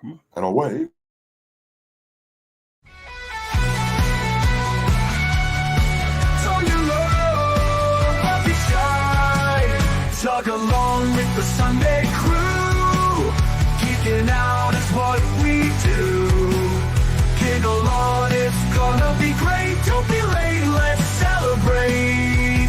and away. Tug along with the Sunday crew. Geeking out is what we do. Giggle on, it's gonna be great. Don't be late, let's celebrate.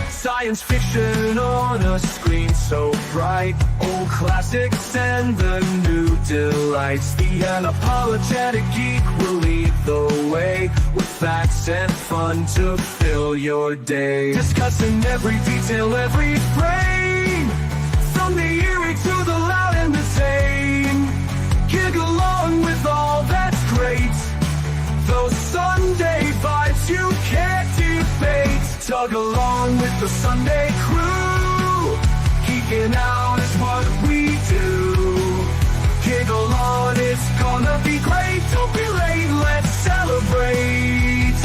Science fiction on a screen so bright. Old classics and the new delights. The unapologetic geek will lead the way, with facts and fun to fill your day. Discussing every detail, every frame, from the eerie to the loud and the same. Giggle along with all that's great. Those Sunday vibes you can't debate. Tug along with the Sunday crew. Geeking out is what we do. Giggle on, it's gonna be great. Don't be late, let's celebrate.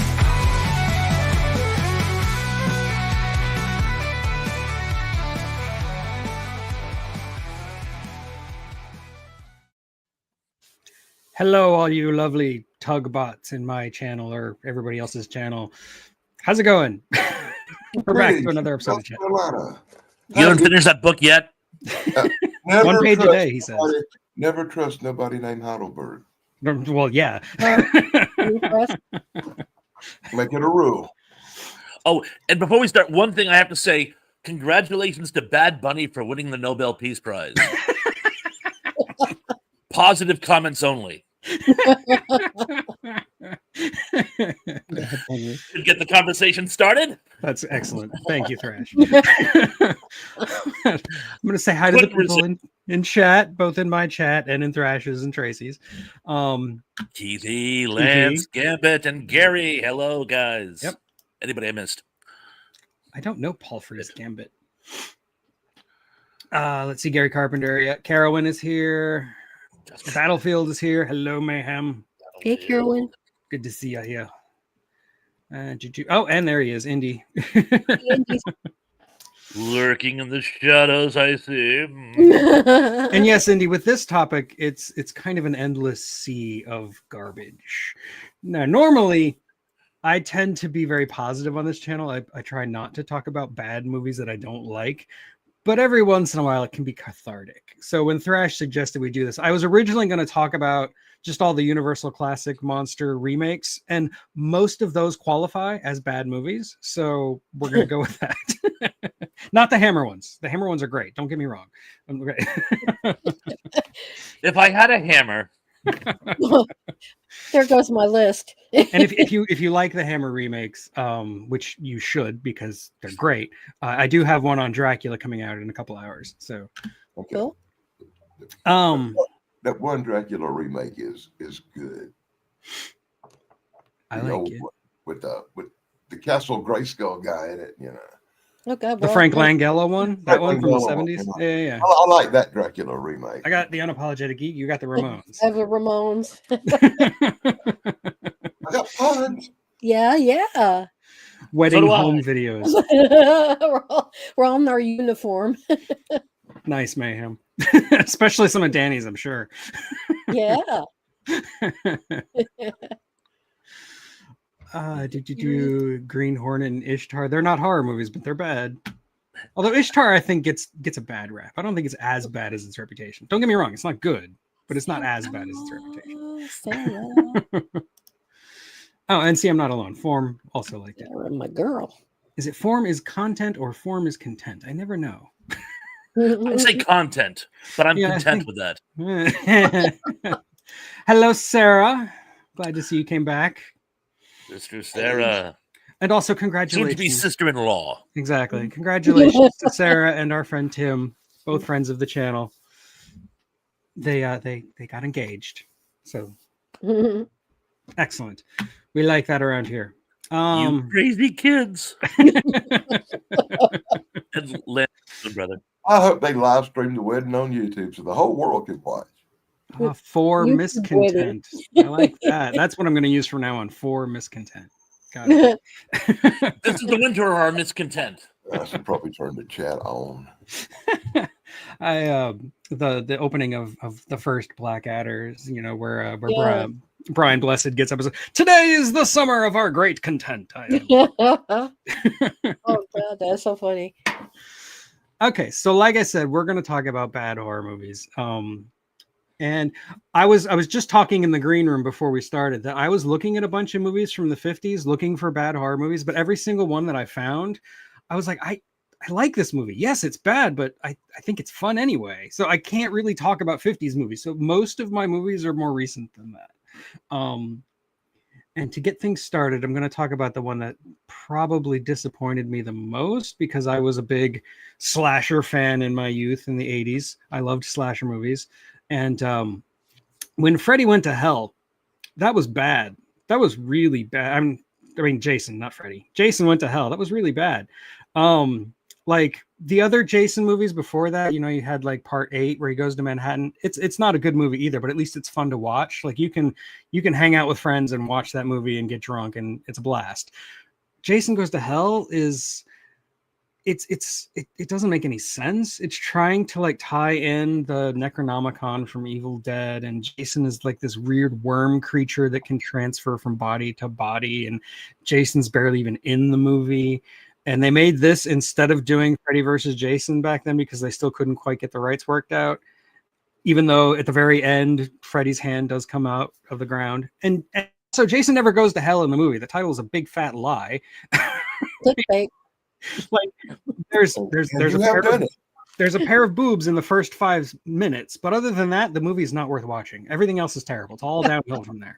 Hello, all you lovely tug bots in my channel or everybody else's channel. How's it going? We're back to another episode of Chat. You haven't finished that book yet? One page a day, he says. Never trust nobody named Heidelberg. Well, yeah. Make it a rule. Oh, and before we start, one thing I have to say, congratulations to Bad Bunny for winning the Nobel Peace Prize. Positive comments only. Should get the conversation started. That's excellent. Thank you, Thrash. I'm going to say hi to the people in chat, both in my chat and in Thrash's and Tracy's. Keithy, Lance, Gambit, and Gary. Hello, guys. Yep. Anybody I missed? I don't know Paul for his Gambit. Let's see. Gary Carpenter. Yeah. Carowin is here. Battlefield is here. Hello, Mayhem. Hey, Carolyn. Good to see you here. Oh, and there he is, Indy. Lurking in the shadows, I see. And yes, Indy, with this topic, it's kind of an endless sea of garbage. Now, normally, I tend to be very positive on this channel. I try not to talk about bad movies that I don't like. But every once in a while, it can be cathartic. So when Thrash suggested we do this, I was originally going to talk about just all the Universal Classic Monster remakes, and most of those qualify as bad movies. So we're going to go with that. Not the Hammer ones. The Hammer ones are great. Don't get me wrong. If I had a hammer... There goes my list. And if you like the Hammer remakes, which you should because they're great, I do have one on Dracula coming out in a couple hours. So, okay. Cool. That one Dracula remake is good. I like it with the Castle Grayskull guy in it. You know. Oh God, the Frank Langella one, that one from the 70s. Yeah. I like that Dracula remake. I got the Unapologetic Geek. You got the Ramones. I have the Ramones. I got puns. Yeah. Wedding home videos. we're all in our uniform. Nice, Mayhem. Especially some of Danny's, I'm sure. Yeah. Green Hornet and Ishtar. They're not horror movies, but they're bad. Although Ishtar, I think, gets a bad rap. I don't think it's as bad as its reputation. Don't get me wrong, it's not good, but it's not as bad as its reputation. Oh, and see, I'm not alone. Form also liked it. My girl. Is it form is content or form is content? I never know. I'd say content, but I'm content with that. Hello, Sarah. Glad to see you came back. Sister Sarah. And also congratulations. Soon to be sister-in-law. Exactly. Congratulations to Sarah and our friend Tim, both friends of the channel. They got engaged. So excellent. We like that around here. You crazy kids. And Lance, brother. I hope they live stream the wedding on YouTube so the whole world can watch. For miscontent. I like that. That's what I'm going to use from now on. For miscontent. Got it. This is the winter of our miscontent. I should probably turn the chat on. I the opening of the first Blackadder's, you know, where Yeah. Brian Blessed gets up and says, "Today is the summer of our great content." Oh god, that's so funny. Okay, so like I said, we're going to talk about bad horror movies. And I was just talking in the green room before we started that I was looking at a bunch of movies from the 50s looking for bad horror movies, but every single one that I found, I was like, I like this movie. Yes, it's bad, but I think it's fun anyway. So I can't really talk about 50s movies. So most of my movies are more recent than that. And to get things started, I'm going to talk about the one that probably disappointed me the most because I was a big slasher fan in my youth in the 80s. I loved slasher movies. And when Freddy Went to Hell, that was bad. That was really bad. I mean, Jason, not Freddy. Jason Went to Hell. That was really bad. Like the other Jason movies before that, you know, you had like Part 8 where he goes to Manhattan. It's not a good movie either, but at least it's fun to watch. Like you can hang out with friends and watch that movie and get drunk, and it's a blast. Jason Goes to Hell is it doesn't make any sense. It's trying to like tie in the Necronomicon from Evil Dead, and Jason is like this weird worm creature that can transfer from body to body, and Jason's barely even in the movie. And they made this instead of doing Freddy versus Jason back then because they still couldn't quite get the rights worked out. Even though at the very end, Freddy's hand does come out of the ground. And so Jason never goes to hell in the movie. The title is a big fat lie. Clickbait. Like there's You have done it. there's a pair of boobs in the first 5 minutes, but other than that, the movie is not worth watching. Everything else is terrible. It's all downhill from there.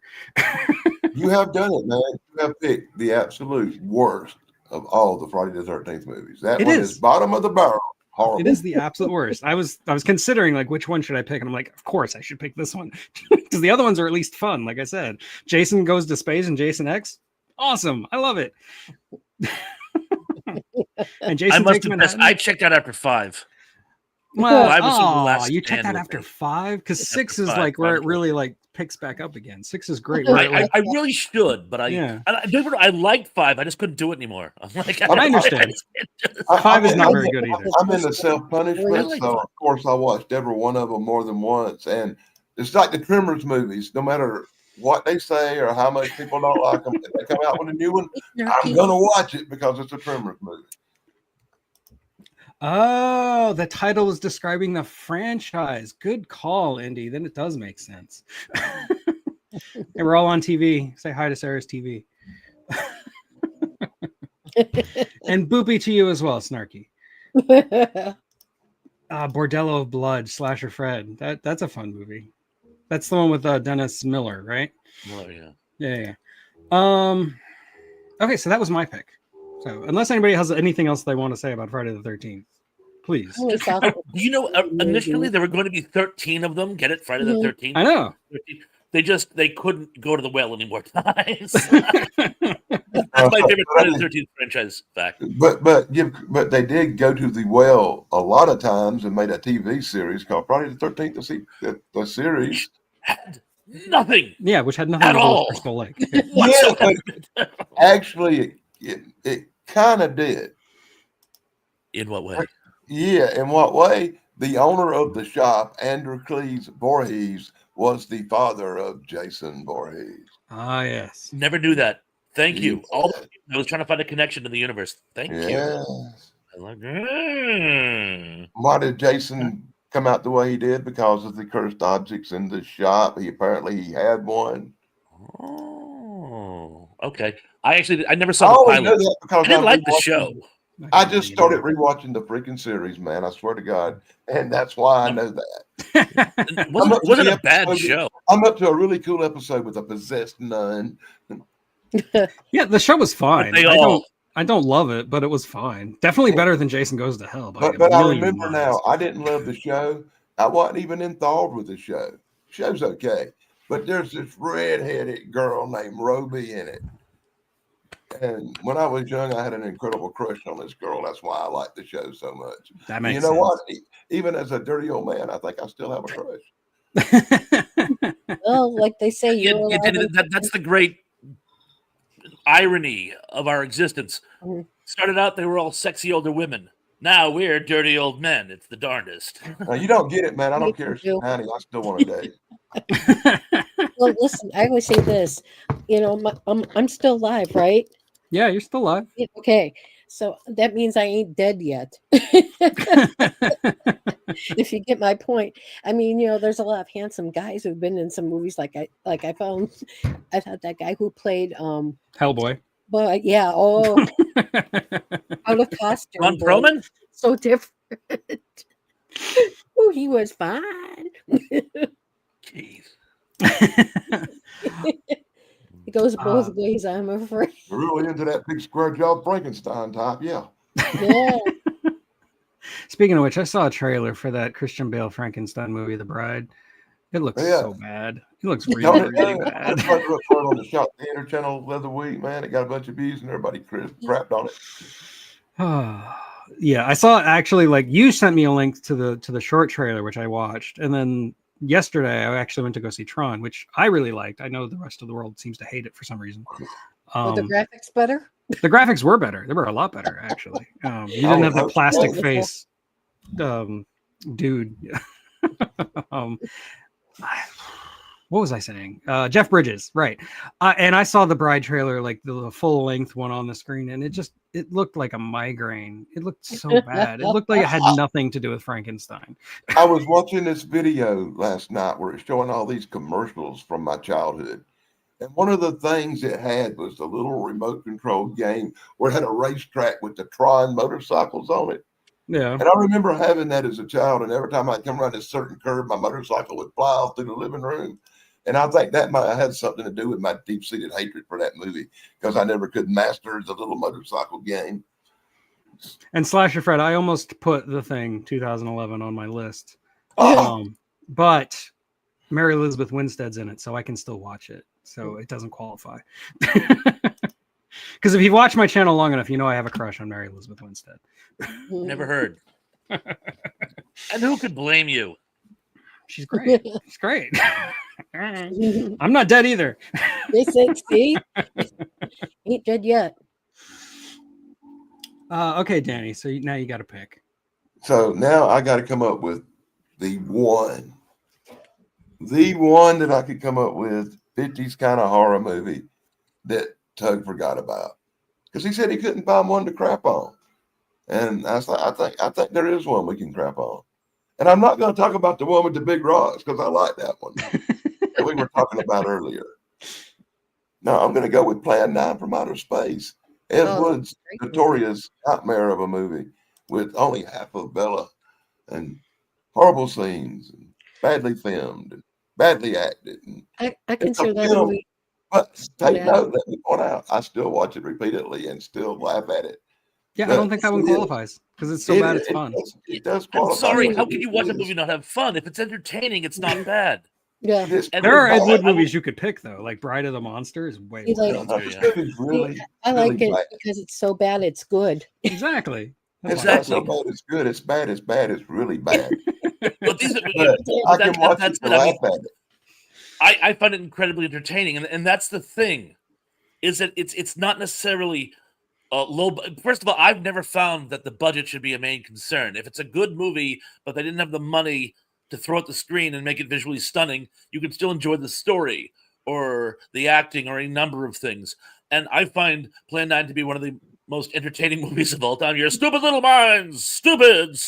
You have done it, man. You have picked the absolute worst of all the Friday the 13th movies. That It one is. is bottom of the barrel. Horrible. It is the absolute worst. I was considering like which one should I pick, and I'm like, of course I should pick this one because the other ones are at least fun. Like I said, Jason Goes to Space and Jason X, awesome. I love it. And Jason I must Takes confess, Manhattan. I checked out after 5. Well, Five was the last you checked stand that with after me. 5 because After 6 is 5, like where it probably. really like picks back up again. 6 is great. where it, I, like, I really should, but Yeah. I liked 5. I just couldn't do it anymore. I'm like, I understand. I- 5 is I'm not in- very good either. I'm into self-punishment, Really? so of course I watched every one of them more than once. And it's like the Tremors movies. No matter what they say or how much people don't like them, if they come out with a new one, I'm gonna watch it because it's a Tremors movie. Oh, the title is describing the franchise. Good call, Indy. Then it does make sense. And we're all on TV. Say hi to Sarah's TV. And boopy to you as well, Snarky. Bordello of Blood, Slasher Fred. That's a fun movie. That's the one with Dennis Miller, right? Oh, yeah. Yeah. Okay, so that was my pick. So unless anybody has anything else they want to say about Friday the 13th, please. Holy cow. You know, initially there were going to be 13 of them. Get it? Friday the 13th. I know. 13. They couldn't go to the well any more times. That's my favorite Friday the 13th franchise fact. But they did go to the well a lot of times and made a TV series called Friday the 13th. The series. Had nothing Yeah, which had nothing At to do all. with Crystal Lake. whatsoever. Actually, it kind of did. In what way? Yeah, in what way? The owner of the shop, Andrew Cleves Voorhees, was the father of Jason Voorhees. Ah, yes. Never knew that. Thank you. Yeah. I was trying to find a connection to the universe. Thank you. Yeah. I like, Why did Jason come out the way he did? Because of the cursed objects in the shop. He had one. Oh, okay. I never I saw the always know pilot. that because I didn't like the rewatched- show. I just started rewatching the freaking series, man. I swear to God, and that's why I know that. It wasn't a bad show. I'm up to a really cool episode with a possessed nun. Yeah, the show was fine. They all. I don't love it, but it was fine. Definitely better than Jason Goes to Hell. By But a I million remember miles. now, I didn't love the show. I wasn't even enthralled with the show. Show's okay, but there's this red-headed girl named Roby in it. And when I was young, I had an incredible crush on this girl. That's why I like the show so much. That makes You know sense. what? Even as a dirty old man, I think I still have a crush. Well, like they say, you're allowed to- That's the great irony of our existence. Mhm. Started out, they were all sexy older women. Now we're dirty old men. It's the darndest. Now, you don't get it, man. I don't Maybe care if you she's do. 90. I still want to date. Well, listen, I always say this. I'm still alive, right? Yeah, you're still alive. Okay, so that means I ain't dead yet. If you get my point. I mean, there's a lot of handsome guys who've been in some movies. I found, I thought that guy who played Hellboy. but yeah, out of costume. Ron boy. Perlman? So different. Oh, he was fine. Jeez. It goes both ways, I'm afraid. We're really into that big square jawed Frankenstein type. Yeah. Yeah. Speaking of which, I saw a trailer for that Christian Bale Frankenstein movie, The Bride. It looks Yeah. so bad. It looks really, Don't it, really man? I bad. tried to report on the Shot Theater channel the other week, man. It got a bunch of views and everybody crapped on it. Yeah, I saw actually, like, you sent me a link to the short trailer, which I watched, and then yesterday I actually went to go see Tron, which I really liked. I know the rest of the world seems to hate it for some reason. Were the graphics better? The graphics were better. They were a lot better, actually. You didn't have the plastic face dude. What was I saying? Jeff Bridges, right? And I saw the Bride trailer, like the full length one on the screen, and it looked like a migraine. It looked so bad. It looked like it had nothing to do with Frankenstein. I was watching this video last night where it's showing all these commercials from my childhood. And one of the things it had was the little remote control game where it had a racetrack with the Tron motorcycles on it. Yeah. And I remember having that as a child. And every time I come around this certain curve, my motorcycle would fly off through the living room. And I think that might have had something to do with my deep-seated hatred for that movie because I never could master the little motorcycle game. And Slasher Fred, I almost put The Thing 2011 on my list. Oh, But Mary Elizabeth Winstead's in it, so I can still watch it. So it doesn't qualify. Because if you've watched my channel long enough, you know I have a crush on Mary Elizabeth Winstead. Never heard. And who could blame you? She's great. She's great. I'm not dead either. They said, see? Ain't dead yet. Okay, Danny. So now you got to pick. so now I got to come up with the one that I could come up with, 50s kind of horror movie that Tug forgot about. Because he said he couldn't find one to crap on. And I was like, I think there is one we can crap on. And I'm not going to talk about the one with the big rocks because I like that one that we were talking about earlier. No, I'm going to go with Plan 9 from Outer Space. Ed Oh, Wood's great. notorious nightmare of a movie with only half of Bella and horrible scenes and badly filmed and badly acted. And, I consider that film. movie. but take Yeah. note, let me point out, I still watch it repeatedly and still laugh at it. Yeah, I But don't think that one it is- qualifies because it's so bad it's fun. It does I'm qualify. sorry. It How can you watch a is. movie not have fun? If it's entertaining, it's not bad. Yeah. This And There are Ed movie- Wood movies you could pick though, like Bride of the Monster is way You worse. like- No, this movie's really, I like really it bad. because it's so bad it's good. Exactly. That's It's why. not so bad it's good. It's bad it's bad. It's really bad. But these are, But I that- can watch that's it and it. I laugh mean, at it. I find it incredibly entertaining, and that's the thing, is that it's not necessarily low. First of all, I've never found that the budget should be a main concern. If it's a good movie, but they didn't have the money to throw at the screen and make it visually stunning, you can still enjoy the story or the acting or a number of things. And I find Plan 9 to be one of the most entertaining movies of all time. You're stupid little minds, stupid.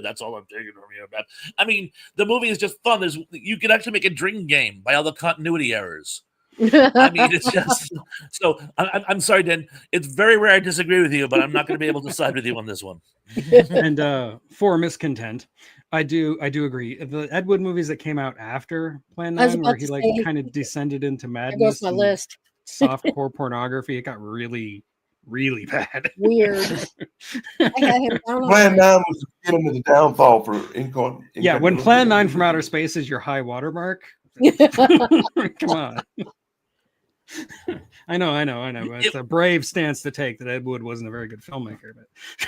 That's all I'm taking from you, man. I mean, the movie is just fun. You could actually make a drinking game by all the continuity errors. I mean, it's just so. I'm sorry, Dan. It's very rare I disagree with you, but I'm not going to be able to side with you on this one. And for miscontent, I do agree. The Ed Wood movies that came out after Plan I was 9, where about he to like say- kind of descended into There madness goes my and list. softcore pornography, it got really, really bad. Weird. I had him down on Plan my- 9 was the beginning of the downfall for Yeah, when Plan 9 from Outer Space is your high watermark, come on. I know. But it's a brave stance to take that Ed Wood wasn't a very good filmmaker.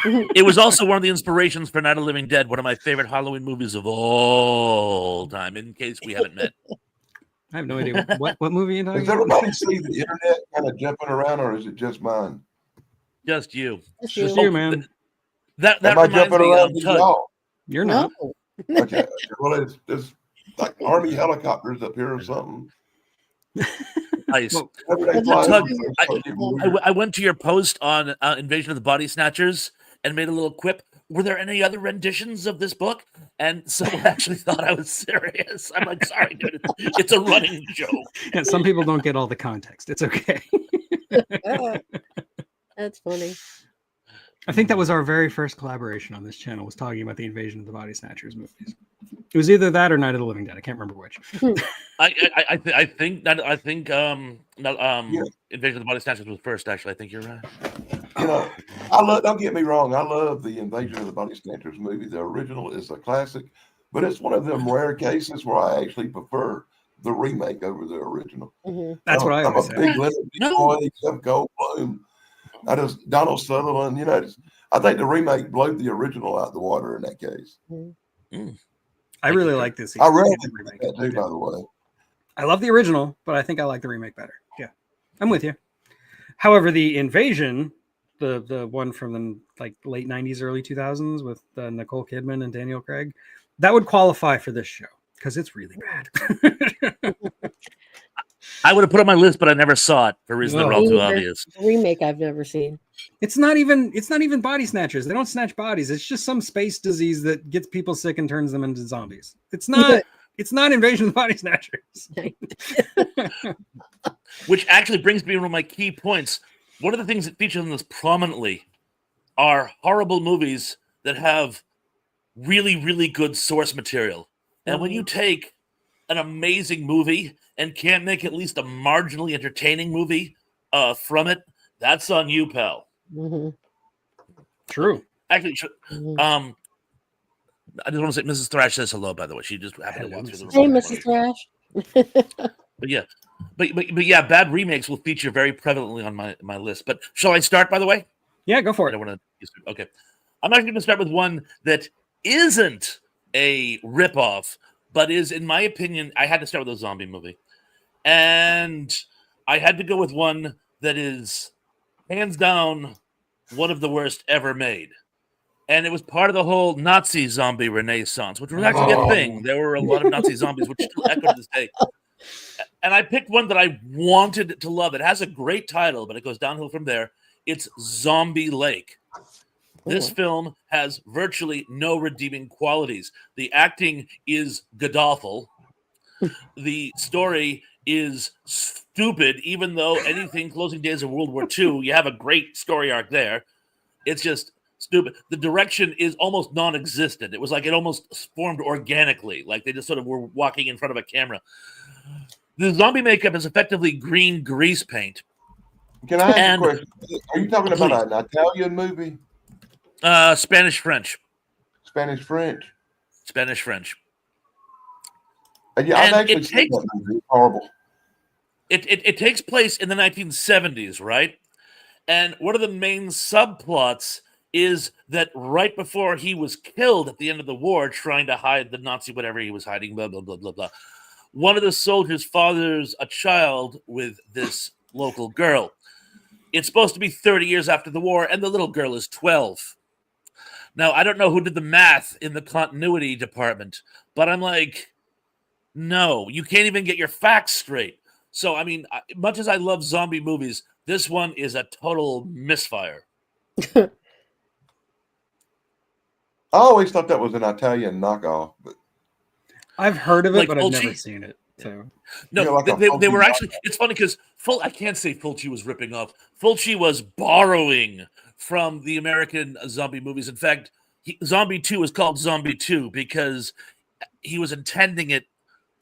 But It was also one of the inspirations for Night of the Living Dead, one of my favorite Halloween movies of all time. In case we haven't met. I have no idea what movie you're talking Does about. everybody see the internet kind of jumping around, or is it just mine? Just you. Just Just you. you, man. That Am I reminds jumping me around of to Tug. y'all? You're not. No. Okay. Well, it's like Army helicopters up here or something. Nice. Well, Whenever they Well, fly Tug, over, they I- start getting I weird. I went to your post on Invasion of the Body Snatchers and made a little quip. Were there any other renditions of this book? And someone actually thought I was serious. I'm like, sorry, dude, it's a running joke. Yeah, some people don't get all the context. It's okay. That's funny. I think that was our very first collaboration on this channel, was talking about the Invasion of the Body Snatchers movies. It was either that or Night of the Living Dead. I can't remember which. I think Yeah. Invasion of the Body Snatchers was first. Actually, I think you're right. You know, don't get me wrong, I love the Invasion of the Body Snatchers movie. The original is a classic, but it's one of them rare cases where I actually prefer the remake over the original. Mhm. That's what I I'm always a say. big Leonard No. Nimoy, Jeff Goldblum. Donald Sutherland. You know, I think the remake blew the original out the water in that case. I really like this. I really remake. think that too, by the way. I love the original, but I think I like the remake better. Yeah, I'm with you. However, the Invasion, the one from the like late '90s, early 2000s with Nicole Kidman and Daniel Craig, that would qualify for this show because it's really bad. I would have put it on my list, but I never saw it for reasons that were all too Either. obvious. The remake I've never seen. It's not even body snatchers. They don't snatch bodies. It's just some space disease that gets people sick and turns them into zombies. It's not Invasion of the Body Snatchers. Which actually brings me to one of my key points. One of the things that features in this prominently are horrible movies that have really, really good source material. And when you take an amazing movie and can't make at least a marginally entertaining movie from it, that's on you, pal. Mhm. True. Actually, Mhm. I just want to say Mrs. Thrash says hello, by the way. She just happened to walk through the room. Hey, Mrs. Thrash. But yeah, but yeah, bad remakes will feature very prevalently on my list. But shall I start, by the way? Yeah, go for I it. don't want to. Okay, I'm actually going to start with one that isn't a ripoff, but is, in my opinion, I had to start with a zombie movie, and I had to go with one that is hands down one of the worst ever made. And it was part of the whole Nazi zombie renaissance, which was actually a thing. There were a lot of Nazi zombies, which still echo to this day. And I picked one that I wanted to love. It has a great title, but it goes downhill from there. It's Zombie Lake. This film has virtually no redeeming qualities. The acting is godawful. The story is stupid, even though anything closing days of World War II, you have a great story arc there. It's just stupid. The direction is almost non-existent. It was like it almost formed organically, like they just sort of were walking in front of a camera. The zombie makeup is effectively green grease paint. Can I ask And- a question? Are you talking about an Italian movie? Spanish-French. Spanish-French? Spanish-French. Yeah, I've And actually it seen takes- that movie. It's horrible. It takes place in the 1970s, right? And one of the main subplots is that right before he was killed at the end of the war, trying to hide the Nazi whatever he was hiding, blah, blah, blah, blah, blah, one of the soldiers fathers a child with this local girl. It's supposed to be 30 years after the war, and the little girl is 12. Now, I don't know who did the math in the continuity department, but I'm like, no, you can't even get your facts straight. So, I mean, much as I love zombie movies, this one is a total misfire. I always thought that was an Italian knockoff, but I've heard of it, Like but I've Fulci? never seen it. So No, Yeah, like a they Fulci were knockoff. actually, it's funny because I can't say Fulci was ripping off. Fulci was borrowing from the American zombie movies. In fact, Zombie 2 is called Zombie 2 because he was intending it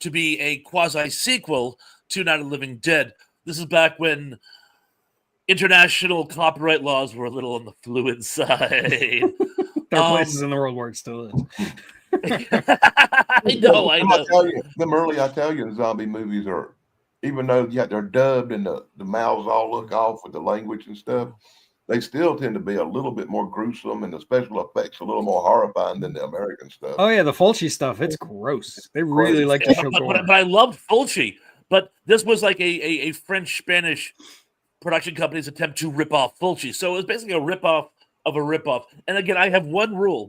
to be a quasi-sequel to Night of the Living Dead. This is back when international copyright laws were a little on the fluid side. there are places in the world where it still is. I know. them early Italian zombie movies are, even though they're dubbed and the mouths all look off with the language and stuff, they still tend to be a little bit more gruesome and the special effects a little more horrifying than the American stuff. Oh yeah, the Fulci stuff, it's gross. They really like to show gore. But I loved Fulci. But this was like a French-Spanish production company's attempt to rip off Fulci. So it was basically a rip-off of a rip-off. And again, I have one rule.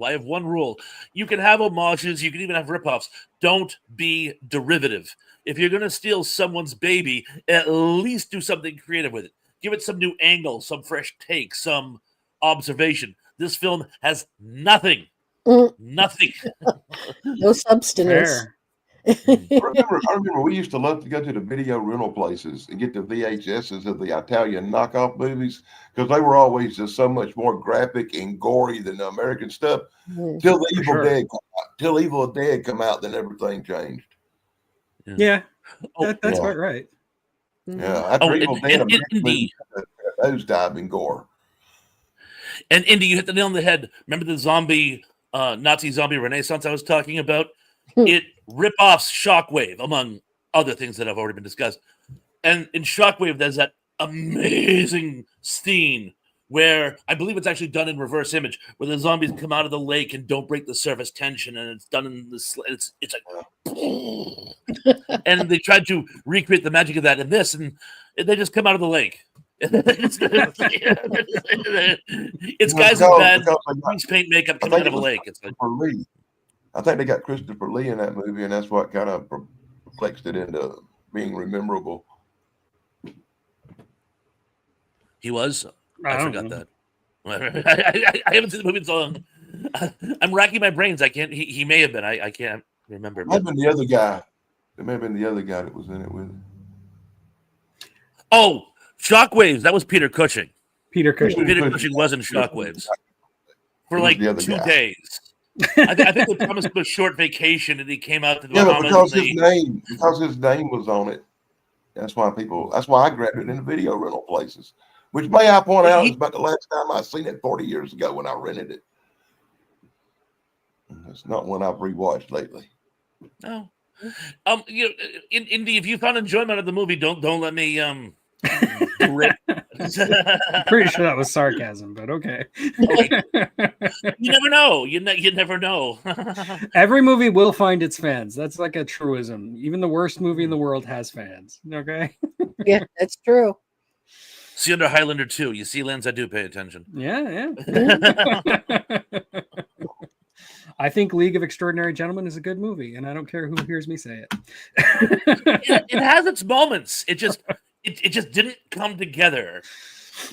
You can have homages. You can even have rip-offs. Don't be derivative. If you're going to steal someone's baby, at least do something creative with it. Give it some new angle, some fresh take, some observation. This film has nothing. Nothing. No substance. Fair. I remember we used to love to go to the video rental places and get the VHSs of the Italian knockoff movies because they were always just so much more graphic and gory than the American stuff. Mhm. Till the Evil Sure. Dead come out. Till Evil Dead come out, then everything changed. Yeah, Oh, that's yeah. quite right. Mhm. Yeah, after Oh, Evil Dead, and Indy. those dive in gore. And Indy, you hit the nail on the head. Remember the zombie, Nazi zombie renaissance I was talking about? It rip-offs Shockwave, among other things that have already been discussed. And in Shockwave, there's that amazing scene where I believe it's actually done in reverse image, where the zombies come out of the lake and don't break the surface tension, and it's done in this. It's like, and they tried to recreate the magic of that in this, and they just come out of the lake. It's guys in bad grease paint makeup coming out of a lake. It's like, Christopher Lee. I think they got Christopher Lee in that movie, and that's what kind of flexed it into being rememberable. he was. I I don't forgot know. that. I haven't seen the movie in so long. I'm racking my brains. I can't. He may have been. I can't remember. It might have been the other guy. It may have been the other guy that was in it with him. Oh, Shockwaves. That was Peter Cushing. Peter Cushing. Peter Cushing was in Shockwaves for Who's like the other 2 guy? days. I think they promised him a short vacation, and he came out to the Yeah, but Bahamas. because his name was on it. That's why I grabbed it in the video rental places. Which may I point out is about the last time I seen it 40 years ago when I rented it. It's not one I've rewatched lately. No. You know, Indy, if you found enjoyment of the movie, don't let me rip. Pretty sure that was sarcasm, but okay. You never know. You never know. Every movie will find its fans. That's like a truism. Even the worst movie in the world has fans. Okay. Yeah, that's true. See under Highlander 2. You see, Lens, I do pay attention. Yeah. I think League of Extraordinary Gentlemen is a good movie, and I don't care who hears me say it. It has its moments. It just didn't come together.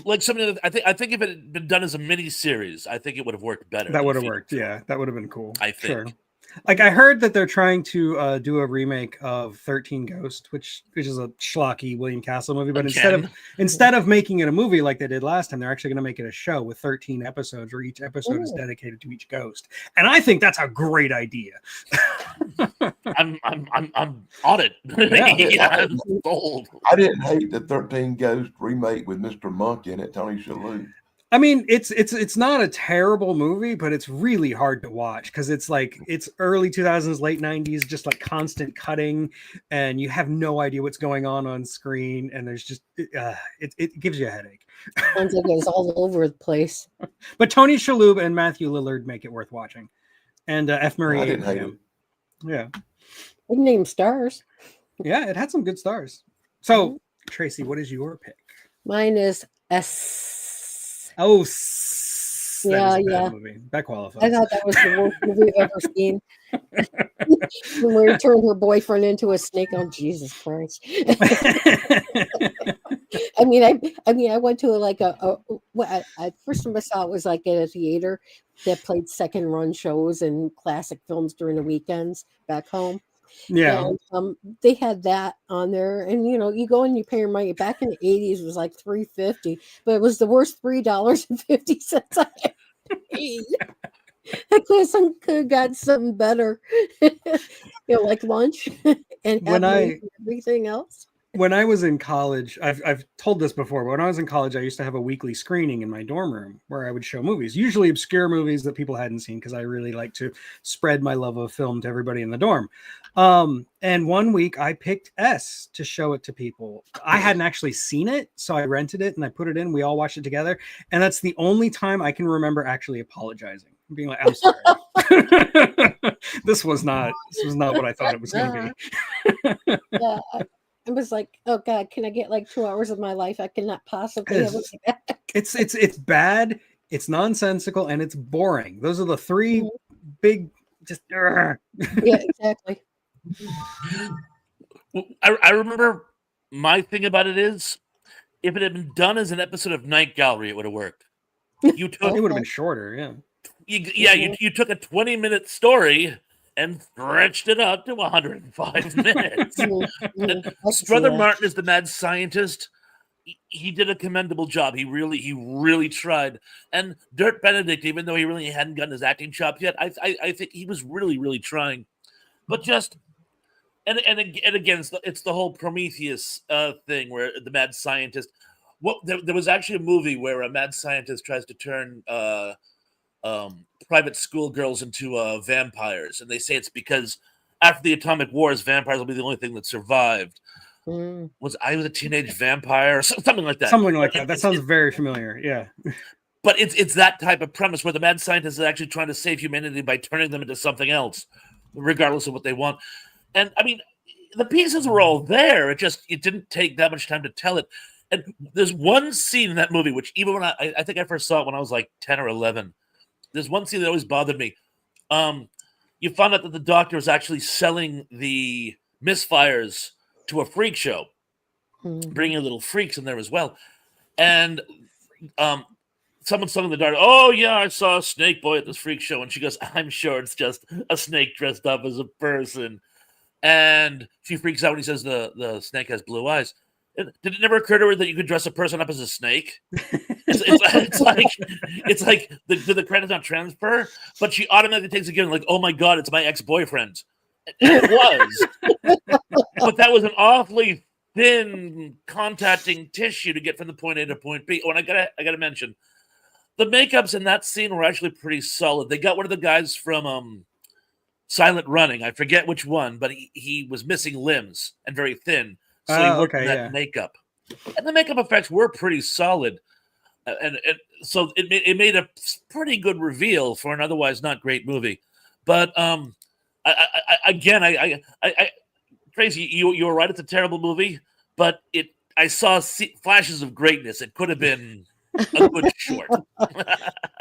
Like something that I think if it had been done as a mini series, I think it would have worked better. That would have worked. Yeah, that would have been cool. I think. Sure. Like I heard that they're trying to do a remake of 13 Ghost, which is a schlocky William Castle movie, but instead of making it a movie like they did last time, they're actually going to make it a show with 13 episodes where each episode is dedicated to each ghost. And I think that's a great idea. I'm on it. Yeah, I'm sold. I didn't hate the 13 Ghost remake with Mr. Monk in it, Tony Shalhoub. I mean, it's not a terrible movie, but it's really hard to watch because it's like it's early 2000s, late 90s, just like constant cutting, and you have no idea what's going on screen, and there's just it gives you a headache. Sounds like it was all over the place. But Tony Shalhoub and Matthew Lillard make it worth watching, and F. Murray I didn't hate Abraham. it. Yeah, We can name stars. yeah, it had some good stars. So Tracy, what is your pick? Mine is S. Oh, Yeah, that is a bad yeah. movie. That qualifies. I thought that was the worst movie I've ever seen. When we turned her boyfriend into a snake. Oh, Jesus Christ! I mean, I went to first time I saw it was like at a theater that played second run shows and classic films during the weekends back home. Yeah. And they had that on there, and you go and you pay your money. Back in the 80s, it was like $3.50, but it was the worst $3.50 I ever paid. I could have got something better, like lunch and have everything else. When I was in college, I've told this before, but when I was in college, I used to have a weekly screening in my dorm room where I would show movies, usually obscure movies that people hadn't seen, because I really like to spread my love of film to everybody in the dorm. And one week I picked S to show it to people. I hadn't actually seen it, so I rented it and I put it in. We all watched it together. And that's the only time I can remember actually apologizing, being like, I'm sorry. This was not what I thought it was going to be. Yeah, I was like, oh God, can I get like 2 hours of my life? I cannot possibly have Yes. it back. It's bad, it's nonsensical, and it's boring. Those are the three big just Yeah, exactly. I remember my thing about it is, if it had been done as an episode of Night Gallery, it would have worked. You took it would have been shorter, yeah. you took a 20-minute story and stretched it out to 105 minutes. Mhm, mhm. I can see Strother that. Martin is the mad scientist. He did a commendable job. He really tried. And Dirk Benedict, even though he really hadn't gotten his acting chops yet, I think he was really trying. But just and again, it's the whole Prometheus thing where the mad scientist. There was actually a movie where a mad scientist tries to turn private schoolgirls into vampires, and they say it's because after the atomic wars, vampires will be the only thing that survived. Mm. Was a teenage vampire or something like that? Something like that. That sounds very familiar. Yeah. But it's that type of premise where the mad scientist is actually trying to save humanity by turning them into something else, regardless of what they want. And I mean, the pieces were all there. It didn't take that much time to tell it. And there's one scene in that movie, which even when I think I first saw it when I was like 10 or 11, there's one scene that always bothered me. You found out that the doctor was actually selling the misfires to a freak show, Mhm. bringing little freaks in there as well. And someone's telling the daughter, "Oh yeah, I saw a snake boy at this freak show," and she goes, "I'm sure it's just a snake dressed up as a person." And she freaks out when he says the snake has blue eyes. Did it never occur to her that you could dress a person up as a snake? It's like the credits not transfer, but she automatically takes it again, like, "Oh my god, it's my ex-boyfriend." It was, but that was an awfully thin contacting tissue to get from the point A to point B. Oh, and I gotta mention, the makeups in that scene were actually pretty solid. They got one of the guys from Silent Running. I forget which one, but he was missing limbs and very thin, so he worked Okay, that yeah. makeup. And the makeup effects were pretty solid, and so it made a pretty good reveal for an otherwise not great movie. But I Tracy, you were right. It's a terrible movie, but I saw flashes of greatness. It could have been a good short.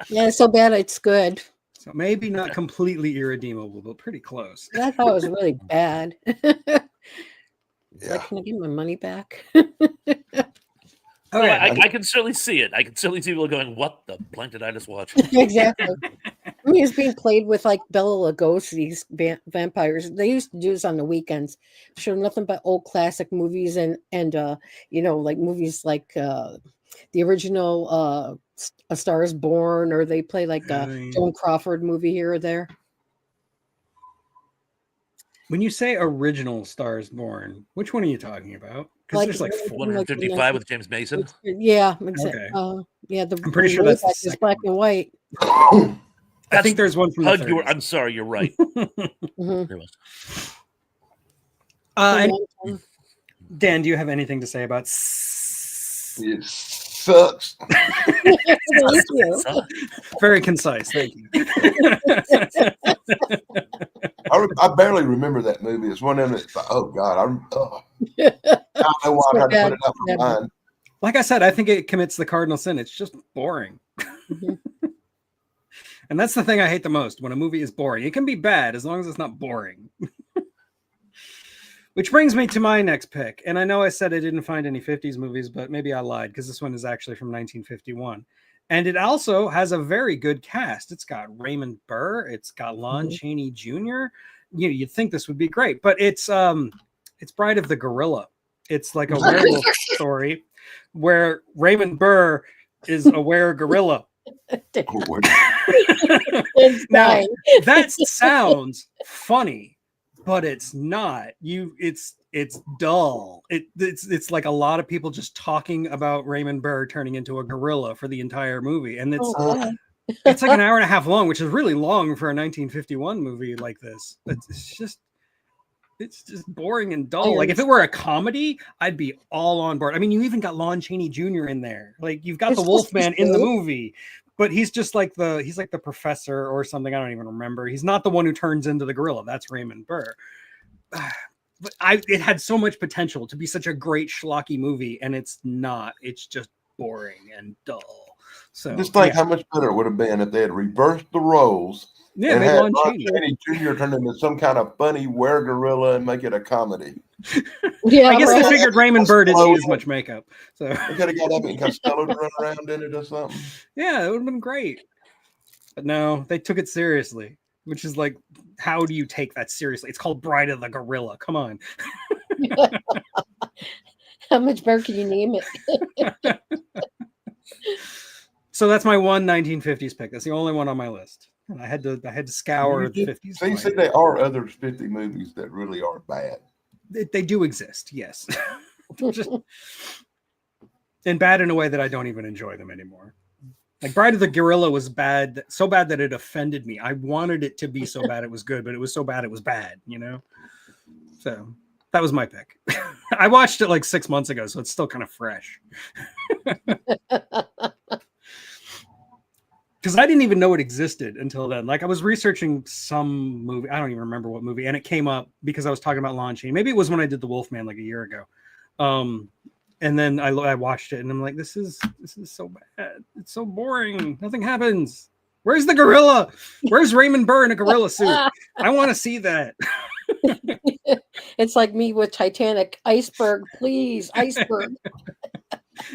Yeah, it's so bad it's good. So maybe not completely irredeemable, but pretty close. I thought it was really bad. Yeah. Like, can I get my money back? Well, Okay. I can certainly see it. I can certainly see people going, "What the blank did I just watch?" Exactly. I mean, it's being played with like Bela Lugosi's vampires. They used to do this on the weekends, show nothing but old classic movies and like movies like the original A Star Is Born, or they play like a Joan Crawford movie here or there. When you say original Stars Born, which one are you talking about? Because Like there's like the- four. 155 with James Mason. Yeah, exactly. Okay. Yeah, I'm pretty sure way that's the back is second black one. and white. I think there's one from the Hug, 30s. I'm sorry, you're right. Mhm. There was. And Dan, do you have anything to say about? It sucks. Thank you. Very concise. Thank you. I barely remember that movie. It's one of them that's like, oh God, I don't know why I had to put it up Yeah. for mine. Like I said, I think it commits the cardinal sin. It's just boring. Mhm. And that's the thing I hate the most, when a movie is boring. It can be bad as long as it's not boring. Which brings me to my next pick. And I know I said I didn't find any 50s movies, but maybe I lied, because this one is actually from 1951. And it also has a very good cast. It's got Raymond Burr. It's got Lon Chaney Jr. You'd think this would be great, but it's Bride of the Gorilla. It's like a werewolf story where Raymond Burr is a were-gorilla. It's Now, fine. that sounds funny, but it's not. It's dull. It's like a lot of people just talking about Raymond Burr turning into a gorilla for the entire movie, and Oh, God. it's like an hour and a half long, which is really long for a 1951 movie like this. It's just boring and dull. Like if it were a comedy, I'd be all on board. I mean, you even got Lon Chaney Jr. in there. Like you've got It's the supposed to be Wolfman in the true. movie, but he's just like the professor or something. I don't even remember. He's not the one who turns into the gorilla. That's Raymond Burr. it had so much potential to be such a great schlocky movie, and it's not. It's just boring and dull. So Just think how much better it would have been if they had reversed the roles and made had Lon Lon Chaney. Chaney Jr. turn into some kind of funny were-gorilla and make it a comedy. Yeah, I guess right. they figured Raymond Burr didn't need as much makeup. So They could have got Abbott and Costello to run around in it or something. yeah, it would have been great. But no, they took it seriously, which is like, how do you take that seriously? It's called Bride of the Gorilla. Come on. How much better can you name it? So that's my one 1950s pick. That's the only one on my list. And I had to scour the 50s. See, there are other 50 movies that really are bad. They do exist, yes. Just, and bad in a way that I don't even enjoy them anymore. Like Bride of the Gorilla was bad, so bad that it offended me. I wanted it to be so bad it was good, but it was so bad it was bad, you know? So that was my pick. I watched it like 6 months ago, so it's still kind of fresh. Because I didn't even know it existed until then. Like I was researching some movie, I don't even remember what movie, and it came up because I was talking about Lon Chaney. Maybe it was when I did The Wolfman like a year ago. And then I watched it and I'm like, this is so bad. It's so boring. Nothing happens. Where's the gorilla? Where's Raymond Burr in a gorilla suit? I want to see that. It's like me with Titanic. Iceberg, please, iceberg.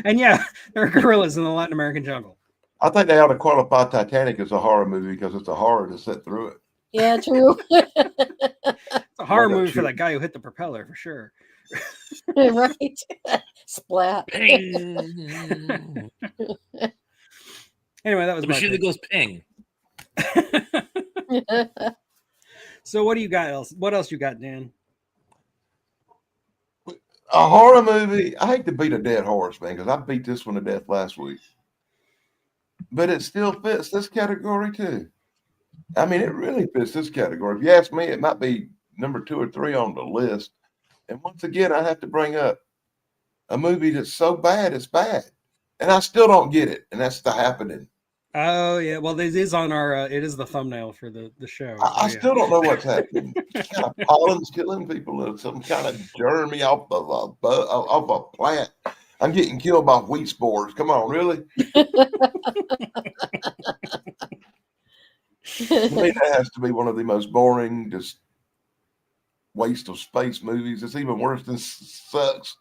And yeah, there are gorillas in the Latin American jungle. I think they ought to qualify Titanic as a horror movie because it's a horror to sit through it. Yeah, true. It's a horror Like a movie for shoot. that guy who hit the propeller for sure. Right. Splat. Ping. Anyway, that was The my machine that pick. goes ping. So what do you got else? What else you got, Dan? A horror movie. I hate to beat a dead horse, man, because I beat this one to death last week. But it still fits this category too. I mean, it really fits this category. If you ask me, it might be number 2 or 3 on the list. And once again, I have to bring up a movie that's so bad it's bad, and I still don't get it. And that's The Happening. Oh yeah, well it is on our it is the thumbnail for the show. I So, yeah. still don't know what's happening. Kind of pollen's killing people, or some kind of germy off of a plant. I'm getting killed by wheat spores. Come on, really? To me, that has to be one of the most boring, just waste of space movies. It's even worse than Sucks.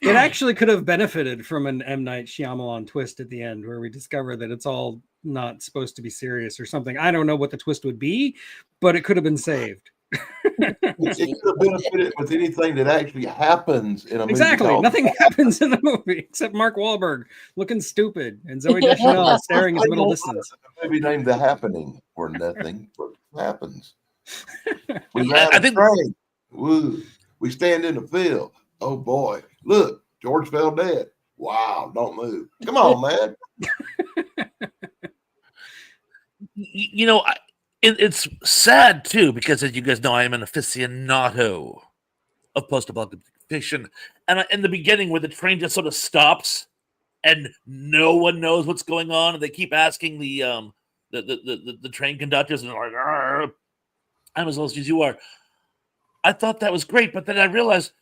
It actually could have benefited from an M. Night Shyamalan twist at the end where we discover that it's all not supposed to be serious or something. I don't know what the twist would be, but it could have been saved. It could have benefited with anything that actually happens in a movie. Exactly. called- Nothing happens in the movie except Mark Wahlberg looking stupid and Zoe Deschanel staring at the middle distance. A movie named The Happening, where nothing happens. We Yeah, ride I a think- train. Woo. We stand in the field. Oh boy, look, George fell dead. Wow, don't move. Come on, man. You know, it's sad too because, as you guys know, I am an aficionado of post-apocalyptic fiction. And in the beginning, where the train just sort of stops and no one knows what's going on, and they keep asking the train conductors, and they're like, "Arr, I'm as lost as you are." I thought that was great, but then I realized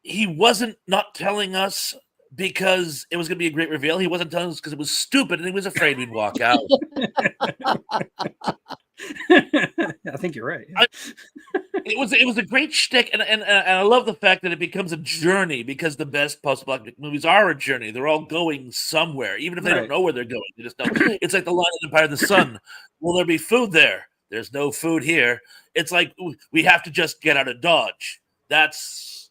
he wasn't not telling us because it was going to be a great reveal. He wasn't telling us because it was stupid, and he was afraid we'd walk out. I think you're right. Yeah. It was a great shtick, and I love the fact that it becomes a journey because the best post-apocalyptic movies are a journey. They're all going somewhere, even if they Right. don't know where they're going. They just know. It's like the line in Empire of the Sun. Will there be food there? There's no food here. It's like we have to just get out of Dodge. That's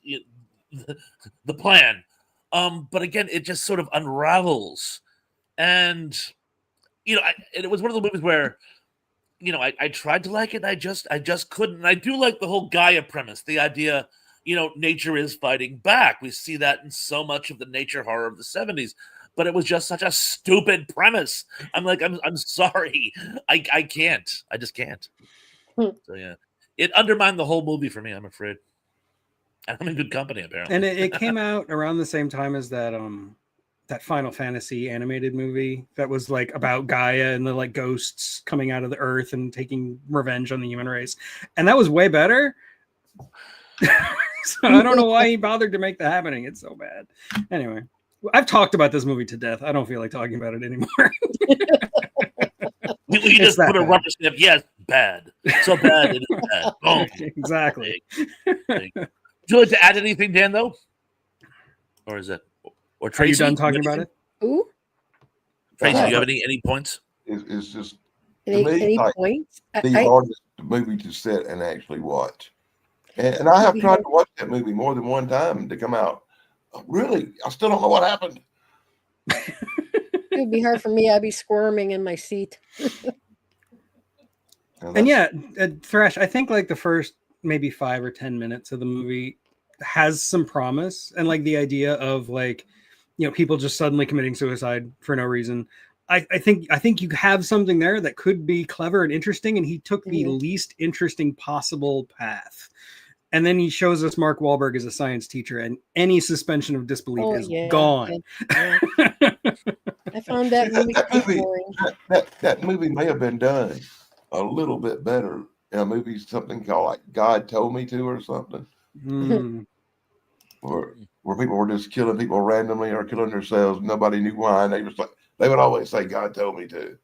the plan. But again, it just sort of unravels, and it was one of the movies where. I tried to like it. I just couldn't. And I do like the whole Gaia premise, the idea, nature is fighting back. We see that in so much of the nature horror of the 70s, but it was just such a stupid premise. I'm like, I'm sorry. I can't. I just can't. Hmm. So yeah, it undermined the whole movie for me, I'm afraid. And I'm in good company, apparently. And it came out around the same time as that that Final Fantasy animated movie that was like about Gaia and the like ghosts coming out of the earth and taking revenge on the human race. And that was way better. So I don't know why he bothered to make that happening. It's so bad. Anyway, I've talked about this movie to death. I don't feel like talking about it anymore. We It's just that put a bad. rubber stamp. Yes, bad. So bad it is bad. Boom. Exactly. Would you like to add anything, Dan, though? Or is it? Or Are Tracy? you done talking about it? Ooh, Tracy, Yeah. do you have any points? It's just any, me, any like, points? the hardest movie to sit and actually watch. And I have tried to watch that movie more than one time to come out. Really, I still don't know what happened. It would be hard for me. I'd be squirming in my seat. And yeah, Thresh, I think like the first maybe 5 or 10 minutes of the movie has some promise, and like the idea of like, you know, people just suddenly committing suicide for no reason. I think you have something there that could be clever and interesting, and he took the Mhm. least interesting possible path. And then he shows us Mark Wahlberg as a science teacher, and any suspension of disbelief Oh, is yeah. gone. Yeah. I found that movie That quite movie- boring. That movie may have been done a little bit better in a movie, something called like God Told Me To or something, Hmm. where people were just killing people randomly or killing themselves. Nobody knew why. And they would always say, God told me to.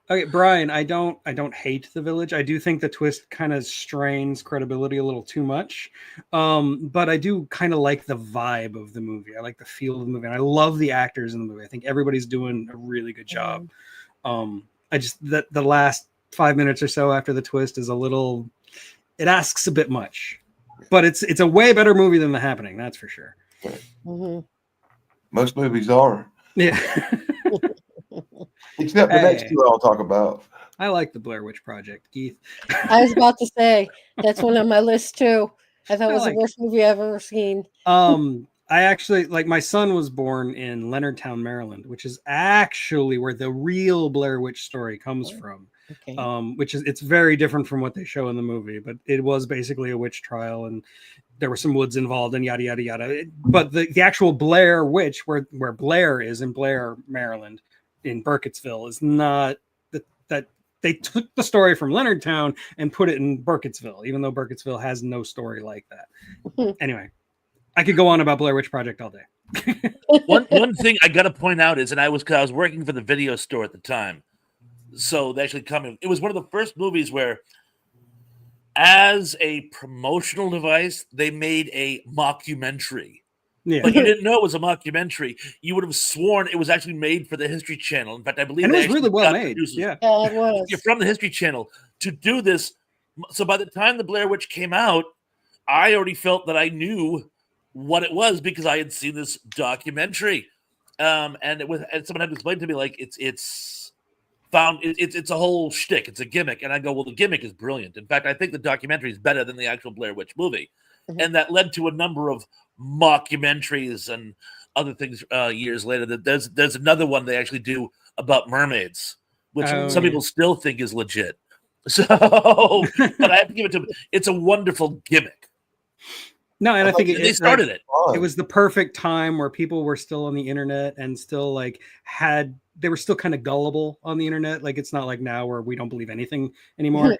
Okay, Brian, I don't hate The Village. I do think the twist kind of strains credibility a little too much. But I do kind of like the vibe of the movie. I like the feel of the movie. And I love the actors in the movie. I think everybody's doing a really good job. I just that the last 5 minutes or so after the twist is a little, it asks a bit much. But it's a way better movie than The Happening, that's for sure. Mhm. Most movies are, Yeah. except the next Hey. two I'll talk about. I like the Blair Witch Project, Keith. I was about to say that's one on my list too. I thought it I was like the worst movie I've ever seen. I actually like my son was born in Leonardtown, Maryland, which is actually where the real Blair Witch story comes from. Okay. Which is it's very different from what they show in the movie, but it was basically a witch trial and there were some woods involved and yada yada yada. But the actual Blair Witch, where Blair is in Blair, Maryland, in Burkittsville, is not that they took the story from Leonardtown and put it in Burkittsville, even though Burkittsville has no story like that. Anyway, I could go on about Blair Witch Project all day. One thing I got to point out is, and I was working for the video store at the time, so they actually come in. It was one of the first movies where, as a promotional device, they made a mockumentary. Yeah. But you didn't know it was a mockumentary. You would have sworn it was actually made for the History Channel. In fact, I believe And it they was really actually well got made. producers Yeah. Yeah, it was. You're from the History Channel to do this. So by the time the Blair Witch came out, I already felt that I knew what it was because I had seen this documentary. And someone had to explain to me like it's a whole shtick, it's a gimmick. And I go, well, the gimmick is brilliant. In fact, I think the documentary is better than the actual Blair Witch movie. Mhm. And that led to a number of mockumentaries and other things years later. That there's another one they actually do about mermaids, which Oh, some yeah. people still think is legit. So, but I have to give it to them. It's a wonderful gimmick. No, and I think They started it. it was the perfect time where people were still on the internet and still like they were still kind of gullible on the internet. Like it's not like now where we don't believe anything anymore.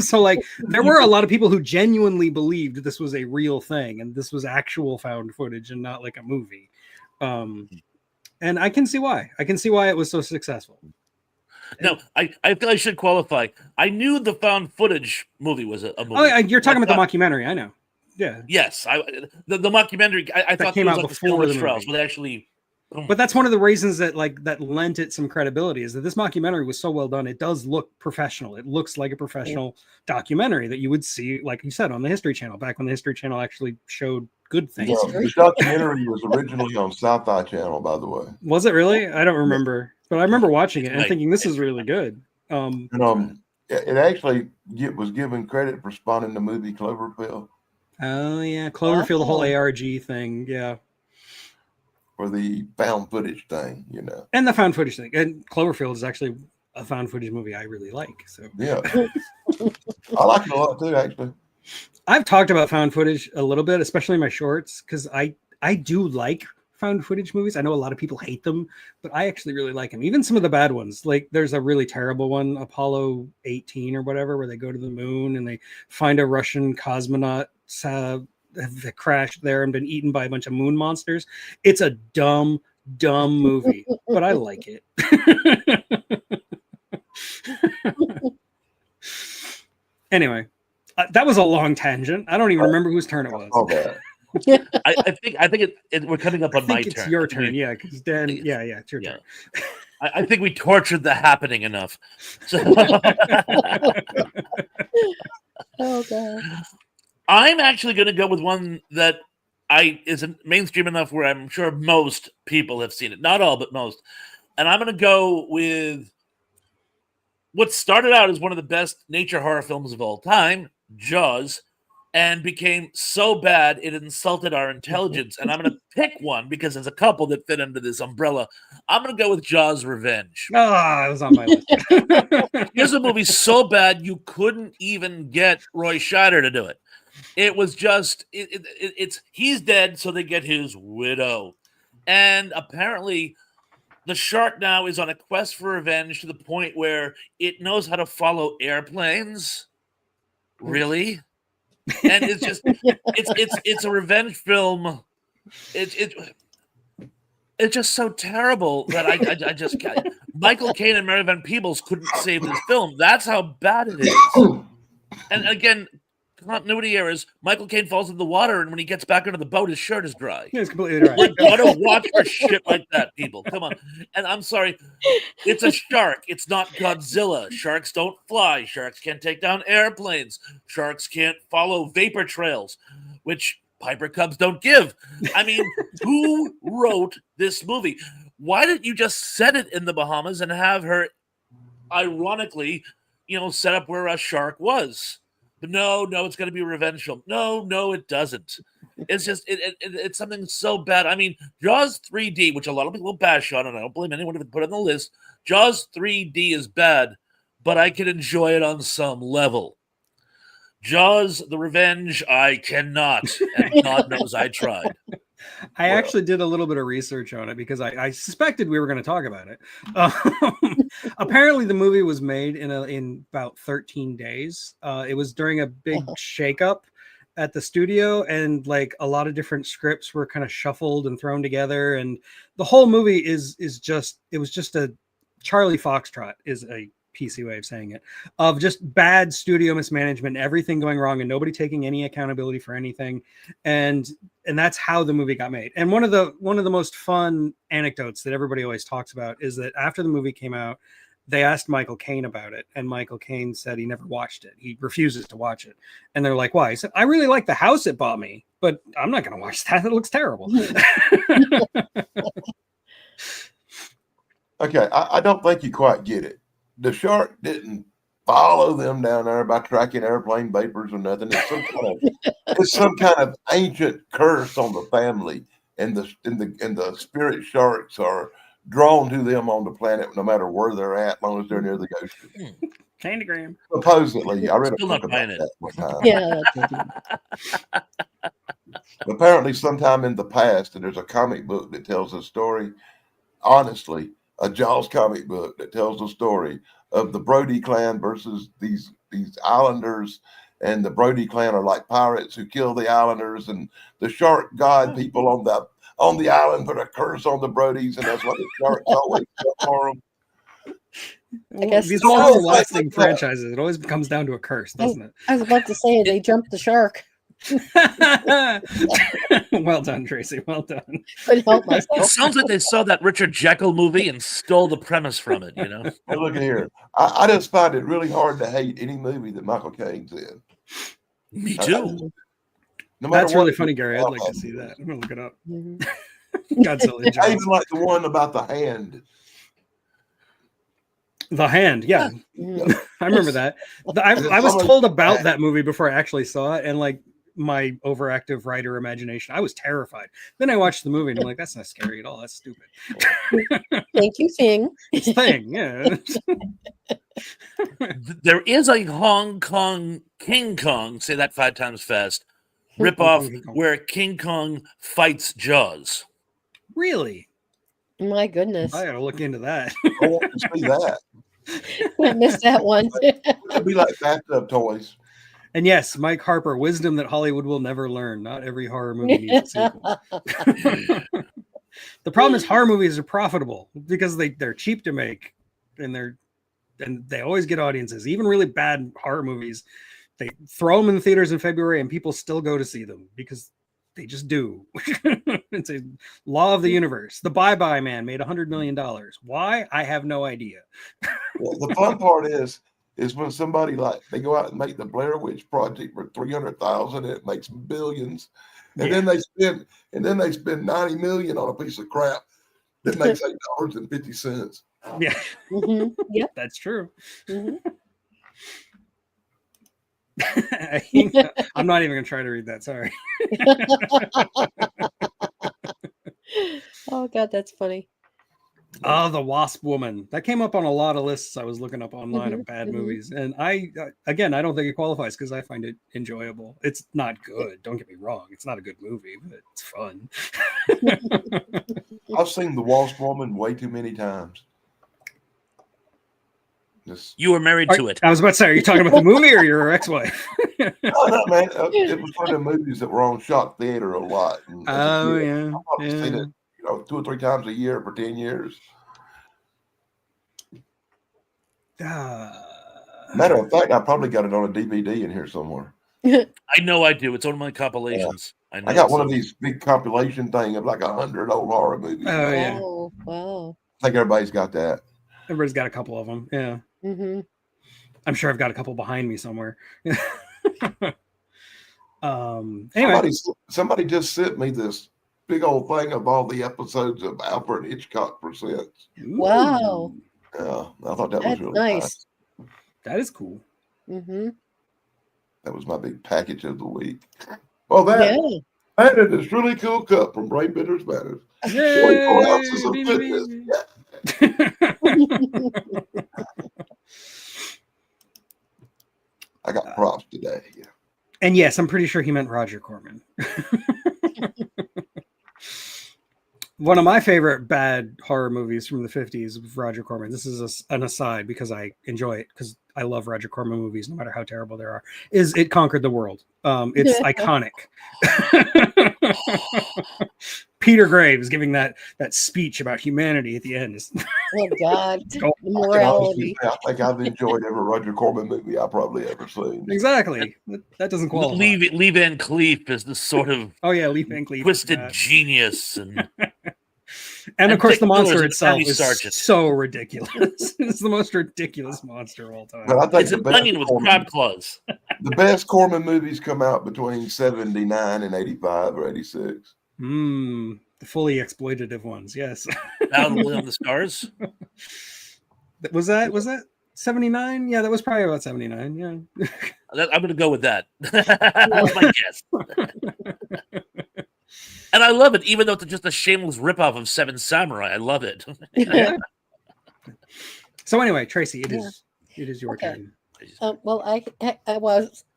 So like there were a lot of people who genuinely believed this was a real thing and this was actual found footage and not like a movie. And I can see why. I can see why it was so successful. No, I feel I should qualify. I knew the found footage movie was a movie. Oh, yeah, you're talking I about thought- the mockumentary. I know. Yeah. Yes, the mockumentary. I thought came it was out like before the the Witch Trials, movie. but actually, But that's one of the reasons that that lent it some credibility is that this mockumentary was so well done. It does look professional. It looks like a professional documentary that you would see, like you said, on the History Channel back when the History Channel actually showed good things. The documentary was originally on Sci-Fi Channel, by the way. Was it really? I don't remember, but I remember watching it and Right. thinking this is really good. And it actually was given credit for spawning the movie Cloverfield Oh yeah, Cloverfield, the whole Oh. ARG thing, yeah, for the found footage thing, you know. and the found footage thing. And Cloverfield is actually a found footage movie I really like. So Yeah. I like it a lot too, actually. I've talked about found footage a little bit, especially in my shorts, because I do like found footage movies. I know a lot of people hate them, but I actually really like them. Even some of the bad ones. Like there's a really terrible one, Apollo 18 or whatever, where they go to the moon and they find a Russian cosmonaut have crashed there and been eaten by a bunch of moon monsters. It's a dumb movie, but I like it. Anyway, that was a long tangent. I don't even remember whose turn it was. Okay. I think we're coming up on my it's turn. your turn, yeah, because Dan, yeah, it's your turn. I think we tortured the happening enough. So Oh god. I'm actually going to go with one that isn't mainstream enough where I'm sure most people have seen it. Not all, but most. And I'm going to go with what started out as one of the best nature horror films of all time, Jaws, and became so bad it insulted our intelligence. And I'm going to pick one because there's a couple that fit under this umbrella. I'm going to go with Jaws Revenge. Oh, it was on my list. Here's a movie so bad you couldn't even get Roy Scheider to do it. It was just, it's he's dead, so they get his widow. And apparently the shark now is on a quest for revenge to the point where it knows how to follow airplanes. Really? And it's just, it's a revenge film. It's just so terrible that I just can't. Michael Caine and Mary Van Peebles couldn't save this film. That's how bad it is. And again, continuity errors. Michael Caine falls in the water, and when he gets back into the boat, his shirt is dry. It's completely right. We're gonna watch for shit like that, people. Come on. And I'm sorry, it's a shark. It's not Godzilla. Sharks don't fly. Sharks can't take down airplanes. Sharks can't follow vapor trails, which Piper Cubs don't give. I mean, who wrote this movie? Why didn't you just set it in the Bahamas and have her, ironically, set up where a shark was? But no, it's going to be a revenge film. No, it doesn't. It's just, it's something so bad. I mean, Jaws 3D, which a lot of people bash on, and I don't blame anyone if they put it on the list. Jaws 3D is bad, but I can enjoy it on some level. Jaws, the Revenge, I cannot, and God knows I tried. I actually did a little bit of research on it because I suspected we were going to talk about it. Apparently, the movie was made in about 13 days. It was during a big shakeup at the studio, and like a lot of different scripts were kind of shuffled and thrown together. And the whole movie is just a Charlie Foxtrot is a PC way of saying it, of just bad studio mismanagement, everything going wrong and nobody taking any accountability for anything. And that's how the movie got made. And one of the most fun anecdotes that everybody always talks about is that after the movie came out, they asked Michael Caine about it, and Michael Caine said he never watched it. He refuses to watch it. And they're like, why? He said, I really like the house it bought me, but I'm not going to watch that. It looks terrible. Okay, I don't think you quite get it. The shark didn't follow them down there by tracking airplane vapors or nothing. It's some kind of ancient curse on the family, and the spirit sharks are drawn to them on the planet no matter where they're at, as long as they're near the ocean. Candygram. Supposedly, I read a Still book not about buying it. that one time. Yeah. Apparently, sometime in the past, there's a comic book that tells a story. Honestly, a Jaws comic book that tells the story of the Brody clan versus these islanders, and the Brody clan are like pirates who kill the islanders, and the shark god people on the island put a curse on the Brodies, and that's why the sharks always come for them. I guess These so. long lasting franchises, it always comes down to a curse, doesn't it? I was about to say they jumped the shark. Well done, Tracy. Well done. Couldn't help It myself. sounds like they saw that Richard Jekyll movie and stole the premise from it, Hey, look at here. I just find it really hard to hate any movie that Michael Caine's in. Me too. No matter That's really what funny, he- Gary. I'd like to see that. I'm gonna look it up. Mhm. Godzilla. I Jaws. even like the one about the hand. The Hand. Yeah, Mhm. I remember that. I was told about that movie before I actually saw it, and like my overactive writer imagination, I was terrified. Then I watched the movie, and I'm like, that's not scary at all. That's stupid. Thank you, Thing. It's Thing, yeah. There is a Hong Kong King Kong, say that 5 times fast, ripoff where King Kong fights Jaws. Really? My goodness. I gotta look into that. I want to see that. I missed that one. It'd be like bathtub toys. And yes, Mike Harper, wisdom that Hollywood will never learn. Not every horror movie needs a sequel. The problem is horror movies are profitable because they're cheap to make, and they always get audiences. Even really bad horror movies, they throw them in the theaters in February and people still go to see them because they just do. It's a law of the universe. The Bye Bye Man made $100 million. Why? I have no idea. Yeah, the fun part is when somebody like they go out and make the Blair Witch Project for $300,000 and it makes billions, and then they spend $90 million on a piece of crap that makes $8.50. Yeah, Yep. that's true. Mhm. I'm not even gonna try to read that. Sorry. Oh God, that's funny. Oh, The Wasp Woman. That came up on a lot of lists I was looking up online of bad movies. And I don't think it qualifies because I find it enjoyable. It's not good. Don't get me wrong. It's not a good movie, but it's fun. I've seen The Wasp Woman way too many times. You were married to it. I was about to say, are you talking about the movie or your ex-wife? No, man. It was one of the movies that were on Shock Theater a lot. And Oh, I've probably yeah. seen it, 2 or 3 times a year for 10 years. Matter of fact, I probably got it on a DVD in here somewhere. I know I do. It's on my compilations. I got one of these big compilation thing of like 100 old horror movies. Oh, yeah. Oh, wow. I think everybody's got that. Everybody's got a couple of them. Yeah. Mm-hmm. I'm sure I've got a couple behind me somewhere. Anyway. Somebody just sent me this big old thing of all the episodes of Alfred Hitchcock Presents. Wow. Yeah, I thought that That's was really nice. That is cool. Mm-hmm. That was my big package of the week. Well, that is this really cool cup from Brain Benders Matters. 24 ounces of goodness. Yeah. I got props today. Yeah. And yes, I'm pretty sure he meant Roger Corman. One of my favorite bad horror movies from the 50s was Roger Corman. This is an aside because I enjoy it because I love Roger Corman movies, no matter how terrible they are. Is It Conquered the World? It's iconic. Peter Graves giving that speech about humanity at the end. Oh God, Oh, morality. I think I've enjoyed every Roger Corman movie I've probably ever seen. Exactly. That doesn't qualify. Lee Van Cleef is the sort of Lee Van Cleef, twisted genius, and of course Dick the monster Miller is itself Army is Sergeant. so ridiculous. It's the most ridiculous monster of all time. But I think it's an onion with crab claws. The best Corman movies come out between 79 and 85 or 86. The fully exploitative ones, yes. Battle of the Scars. Was that 79? Yeah, that was probably about 79. Yeah. I'm going to go with that. That's my guess. And I love it, even though it's just a shameless ripoff of Seven Samurai. I love it. So anyway, Tracy, it is your turn. Well, I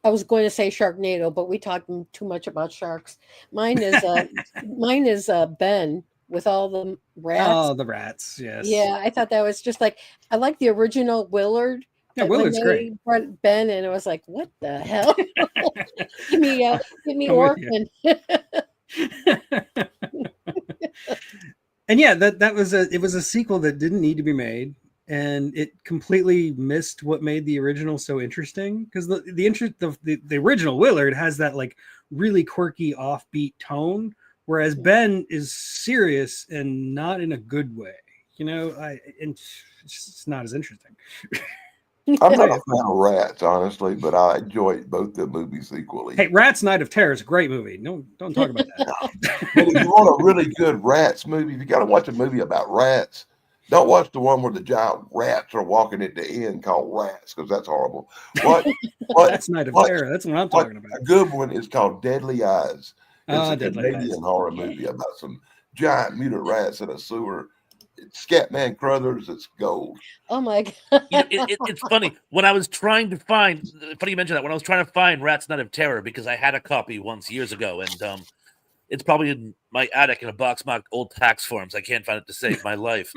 was going to say Sharknado, but we talked too much about sharks. Mine is Ben with all the rats. Oh, the rats, yes. Yeah, I thought that was just like I like the original Willard. Yeah, Willard's great. Brought Ben, and it was like, what the hell? give me Orphan. And yeah, that was a sequel that didn't need to be made, and it completely missed what made the original so interesting, because the original Willard has that like really quirky offbeat tone, whereas Ben is serious and not in a good way. It's just not as interesting. I'm not a fan of Rats, honestly, but I enjoyed both the movies equally. Hey, Rats Night of Terror is a great movie. No, don't talk about that. But if you want a really good Rats movie, if you got to watch a movie about rats, don't watch the one where the giant rats are walking at the end called Rats, because that's horrible. That's Night of Terror. That's what I'm talking about. A good one is called Deadly Eyes. It's a Deadly Canadian Eyes. horror movie about some giant mutant rats in a sewer. It's Scatman Crothers. It's gold. Oh my God. It's funny. When I was trying to find, funny you mentioned that, when I was trying to find Rats Night of Terror, because I had a copy once years ago, and It's probably in my attic in a box marked old tax forms. I can't find it to save my life.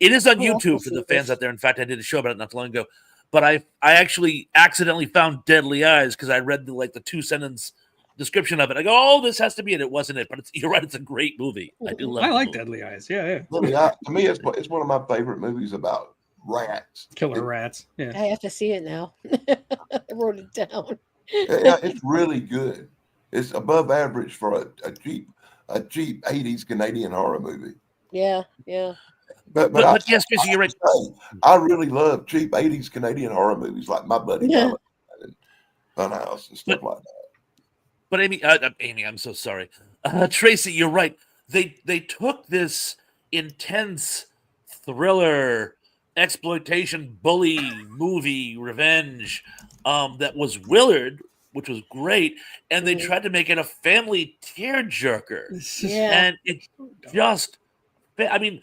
It is on Oh, I have to YouTube for see the fans this. out there. In fact, I did a show about it not too long ago. But I actually accidentally found Deadly Eyes because I read the 2-sentence description of it. I go, oh, this has to be it. It wasn't it, but you're right. It's a great movie. I do love. I the like movie. Deadly Eyes. Yeah. Really, to me, it's one of my favorite movies about rats. Killer rats. Yeah. I have to see it now. I wrote it down. It's really good. It's above average for a cheap 80s Canadian horror movie. Yeah. But yes, Tracy, you're right. I really love cheap 80s Canadian horror movies like My Buddy Yeah. Valentine and Funhouse and stuff like that. But Amy, I'm so sorry. Tracy, you're right. They took this intense thriller exploitation bully movie revenge that was Willard, which was great, and they tried to make it a family tearjerker. Yeah. And it's just, I mean,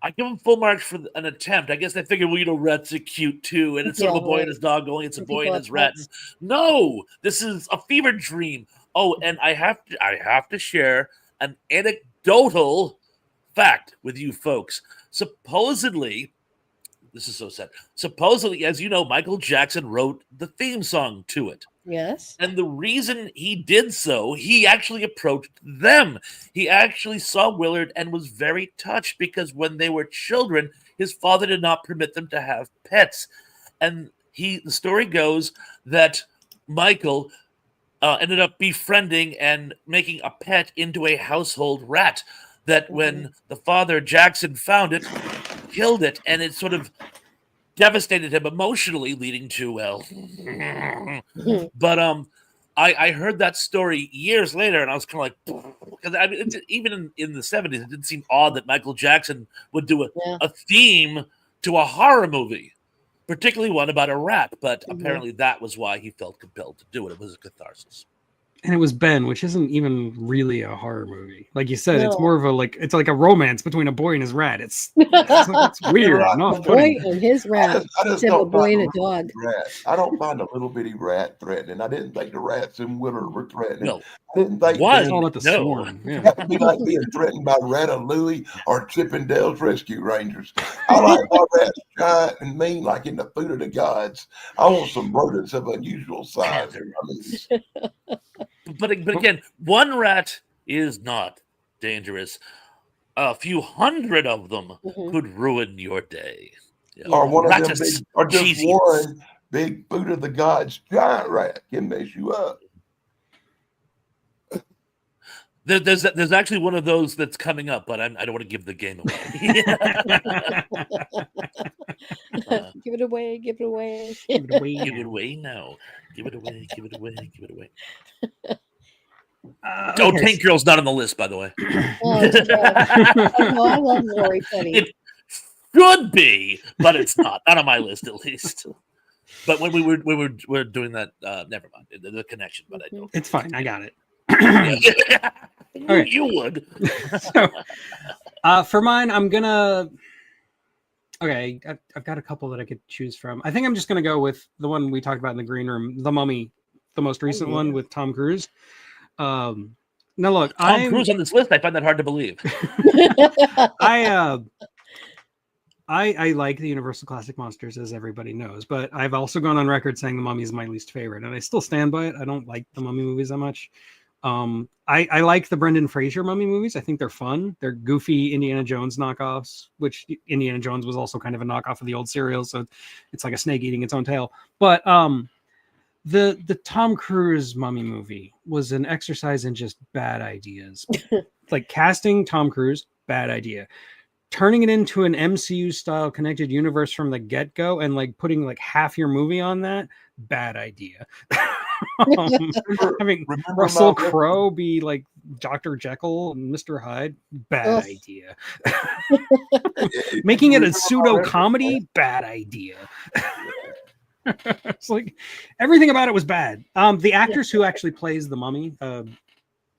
I give them full marks for an attempt. I guess they figured, well, rats are cute too, and it's sort of a boy and his dog going, it's a And boy people and his have rat. pets. No, this is a fever dream. Oh, and I have to share an anecdotal fact with you folks. Supposedly, this is so sad. Supposedly, as you know, Michael Jackson wrote the theme song to it. Yes. And the reason he did so, he actually approached them. He actually saw Willard and was very touched because when they were children, his father did not permit them to have pets. And the story goes that Michael ended up befriending and making a pet into a household rat that when the father, Jackson, found it, killed it, and it sort of devastated him emotionally, leading to, well, but I heard that story years later, and I was kind of like, because I mean, even in the 70s, it didn't seem odd that Michael Jackson would do a theme to a horror movie, particularly one about a rat. But apparently, that was why he felt compelled to do it. It was a catharsis. And it was Ben, which isn't even really a horror movie. Like you said, it's No. more of it's like a romance between a boy and his rat. It's weird. Right. and A off-putting. boy and his rat. I just Instead of a don't boy find and a a little dog. bitty rat. I don't find a little bitty rat threatening. I didn't think the rats in Willard were threatening. No. I didn't think One. It's all about the No. swarm. Yeah. that would be like being threatened by Rata Louie or Chippendale's Rescue Rangers. I like my rats giant and mean, like in the food of the gods. I want some rodents of unusual size in my movies. But again, one rat is not dangerous. A few hundred of them could ruin your day. Or one of them Ratus, big, or just cheesies. one big food of the gods giant rat can mess you up. There's actually one of those that's coming up, but I don't want to give the game away. Give it away. Give it away. Give it away. Give it away now. Give it away. Give it away. Give it away. Okay. Tank Girl's not on the list, by the way. Oh, it's bad. Oh, I love Lori Petty. It should be, but it's not. Not on my list, at least. But when we were doing that, never mind the connection. But I don't. It's fine. I got it. Okay. You would. So, for mine, I'm gonna. Okay, I've got a couple that I could choose from. I think I'm just gonna go with the one we talked about in the green room, The Mummy, the most recent one with Tom Cruise. Now look, Tom Cruise on this list, I find that hard to believe. I like the Universal Classic Monsters, as everybody knows, but I've also gone on record saying The Mummy is my least favorite, and I still stand by it. I don't like the Mummy movies that much. I like the Brendan Fraser Mummy movies. I think they're fun. They're goofy Indiana Jones knockoffs, which Indiana Jones was also kind of a knockoff of the old serial, so it's like a snake eating its own tail. But the Tom Cruise Mummy movie was an exercise in just bad ideas. Like casting Tom Cruise, bad idea. Turning it into an MCU style connected universe from the get-go and like putting like half your movie on that, bad idea. Having Remember Russell my- Crowe be like Dr. Jekyll and Mr. Hyde, bad Ugh. idea. Making it a pseudo comedy, bad idea. It's like everything about it was bad. The actress who actually plays the mummy,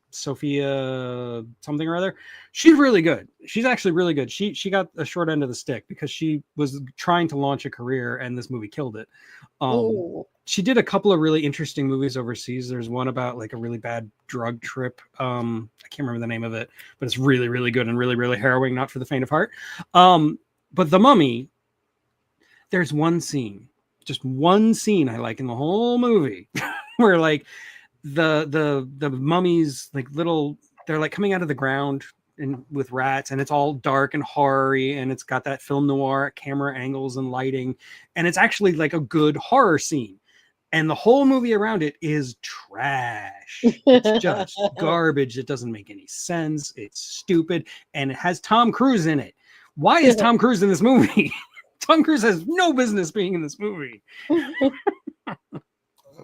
Sophia something or other, she's really good. She's actually really good. She got a short end of the stick because she was trying to launch a career and this movie killed it. Oh. she did a couple of really interesting movies overseas. There's one about like a really bad drug trip. I can't remember the name of it, but it's really, really good and really, really harrowing, not for the faint of heart. But The Mummy, there's one scene, just one scene I like in the whole movie where like the mummies, like they're like coming out of the ground and with rats, and it's all dark and horror-y, and it's got that film noir camera angles and lighting, and it's actually like a good horror scene. And the whole movie around it is trash. It's just garbage. It doesn't make any sense. It's stupid. And it has Tom Cruise in it. Why is Tom Cruise in this movie? Tom Cruise has no business being in this movie.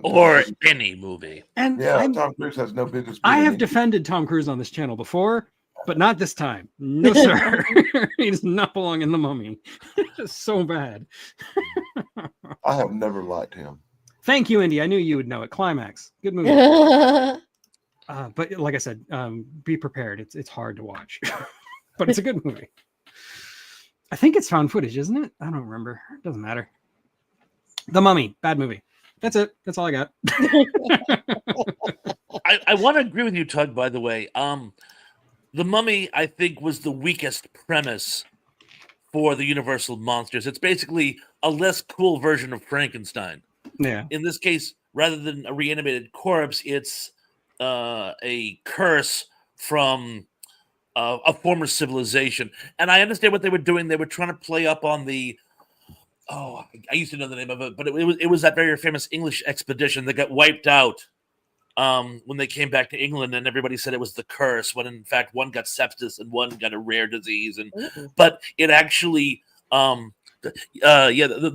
Or any movie. And Yeah, Tom Cruise has no business. I being have in- defended Tom Cruise on this channel before, but not this time. No, sir. He does not belong in The Mummy. It's so bad. I have never liked him. Thank you, Indy. I knew you would know it. Climax. Good movie. But like I said, be prepared. It's hard to watch, but it's a good movie. I think it's found footage, isn't it? I don't remember. It doesn't matter. The Mummy, bad movie. That's it. That's all I got. I want to agree with you, Tug, by the way. The Mummy, I think, was the weakest premise for the Universal monsters. It's basically a less cool version of Frankenstein. Yeah. In this case, rather than a reanimated corpse, it's a curse from a former civilization. And I understand what they were doing. They were trying to play up on the I used to know the name of it, but it was that very famous English expedition that got wiped out when they came back to England, and everybody said it was the curse, when in fact one got sepsis and one got a rare disease. And but it actually the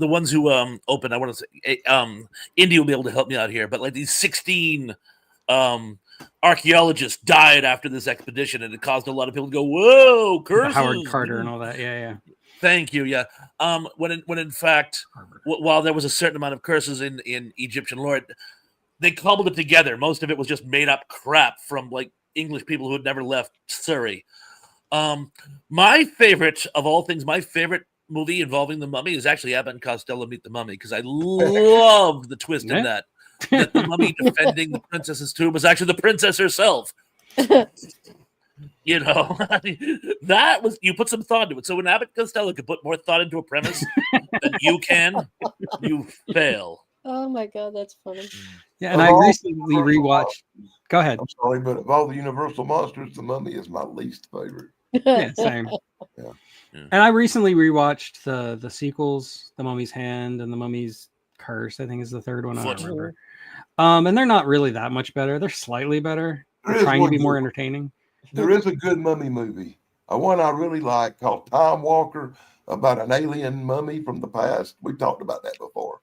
ones who opened, I want to say Indy will be able to help me out here, but like these 16 archaeologists died after this expedition, and it caused a lot of people to go, whoa, curses. Howard Carter and all that. Yeah. Thank you. Yeah. When in fact, while there was a certain amount of curses in Egyptian lore, they cobbled it together. Most of it was just made up crap from like English people who had never left Surrey. My favorite of all things, my favorite movie involving the Mummy is actually Abbott and Costello Meet the Mummy, because I love the twist in that the mummy defending the princess's tomb was actually the princess herself. You know, that was, you put some thought into it. So when Abbott and Costello could put more thought into a premise than you can, you fail. Oh my God, that's funny. Yeah, and I recently rewatched. Go ahead. I'm sorry, but of all the Universal monsters, the Mummy is my least favorite. Yeah, same. Yeah. And I recently rewatched the sequels, The Mummy's Hand and The Mummy's Curse, I think is the third one. I don't remember. And they're not really that much better. They're slightly better. They're trying to be more entertaining. There is a good mummy movie. One I really like called Time Walker, about an alien mummy from the past. We talked about that before.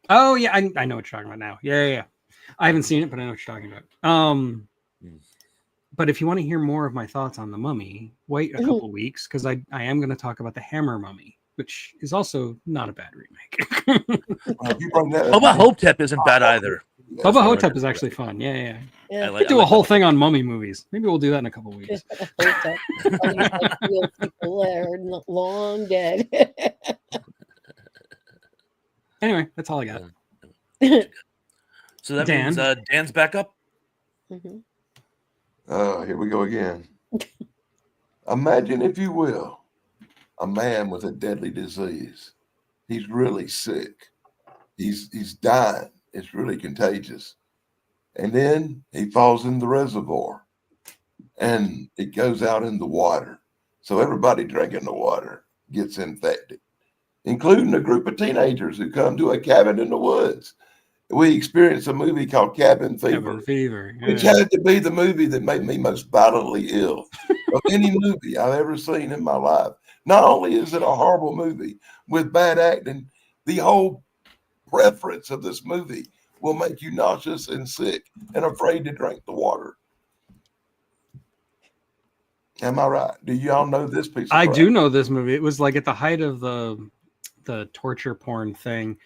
Oh yeah, I know what you're talking about now. Yeah. I haven't seen it, but I know what you're talking about. But if you want to hear more of my thoughts on the Mummy, wait a couple weeks, because I am going to talk about the Hammer Mummy, which is also not a bad remake. You bring that Bubba Hotep isn't bad either. Bubba Hotep is actually fun. Yeah. I We'll do a whole thing on mummy movies. Maybe we'll do that in a couple weeks. Real people that are long dead. Anyway, that's all I got. So that Dan? means Dan's back up. Mhm. Here we go again. Imagine, if you will, a man with a deadly disease. He's really sick. He's dying. It's really contagious. And then he falls in the reservoir and it goes out in the water. So everybody drinking the water gets infected, including a group of teenagers who come to a cabin in the woods. We experienced a movie called Cabin Fever. Cabin Fever. Which Yeah. had to be the movie that made me most violently ill of any movie I've ever seen in my life. Not only is it a horrible movie with bad acting, the whole preference of this movie will make you nauseous and sick and afraid to drink the water. Am I right? Do y'all know this piece of I crap? do know this movie. It was like at the height of the torture porn thing.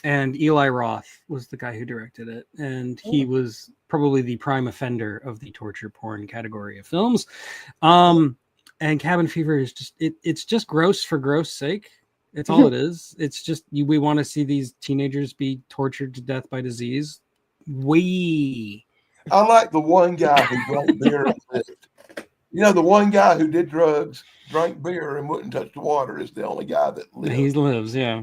And Eli Roth was the guy who directed it. And he was probably the prime offender of the torture porn category of films. And Cabin Fever is just, it's just gross for gross sake. It's all it is. It's just we want to see these teenagers be tortured to death by disease. I like the one guy who drank beer and lived. You know, the one guy who did drugs, drank beer, and wouldn't touch the water is the only guy that lived. He lives, yeah.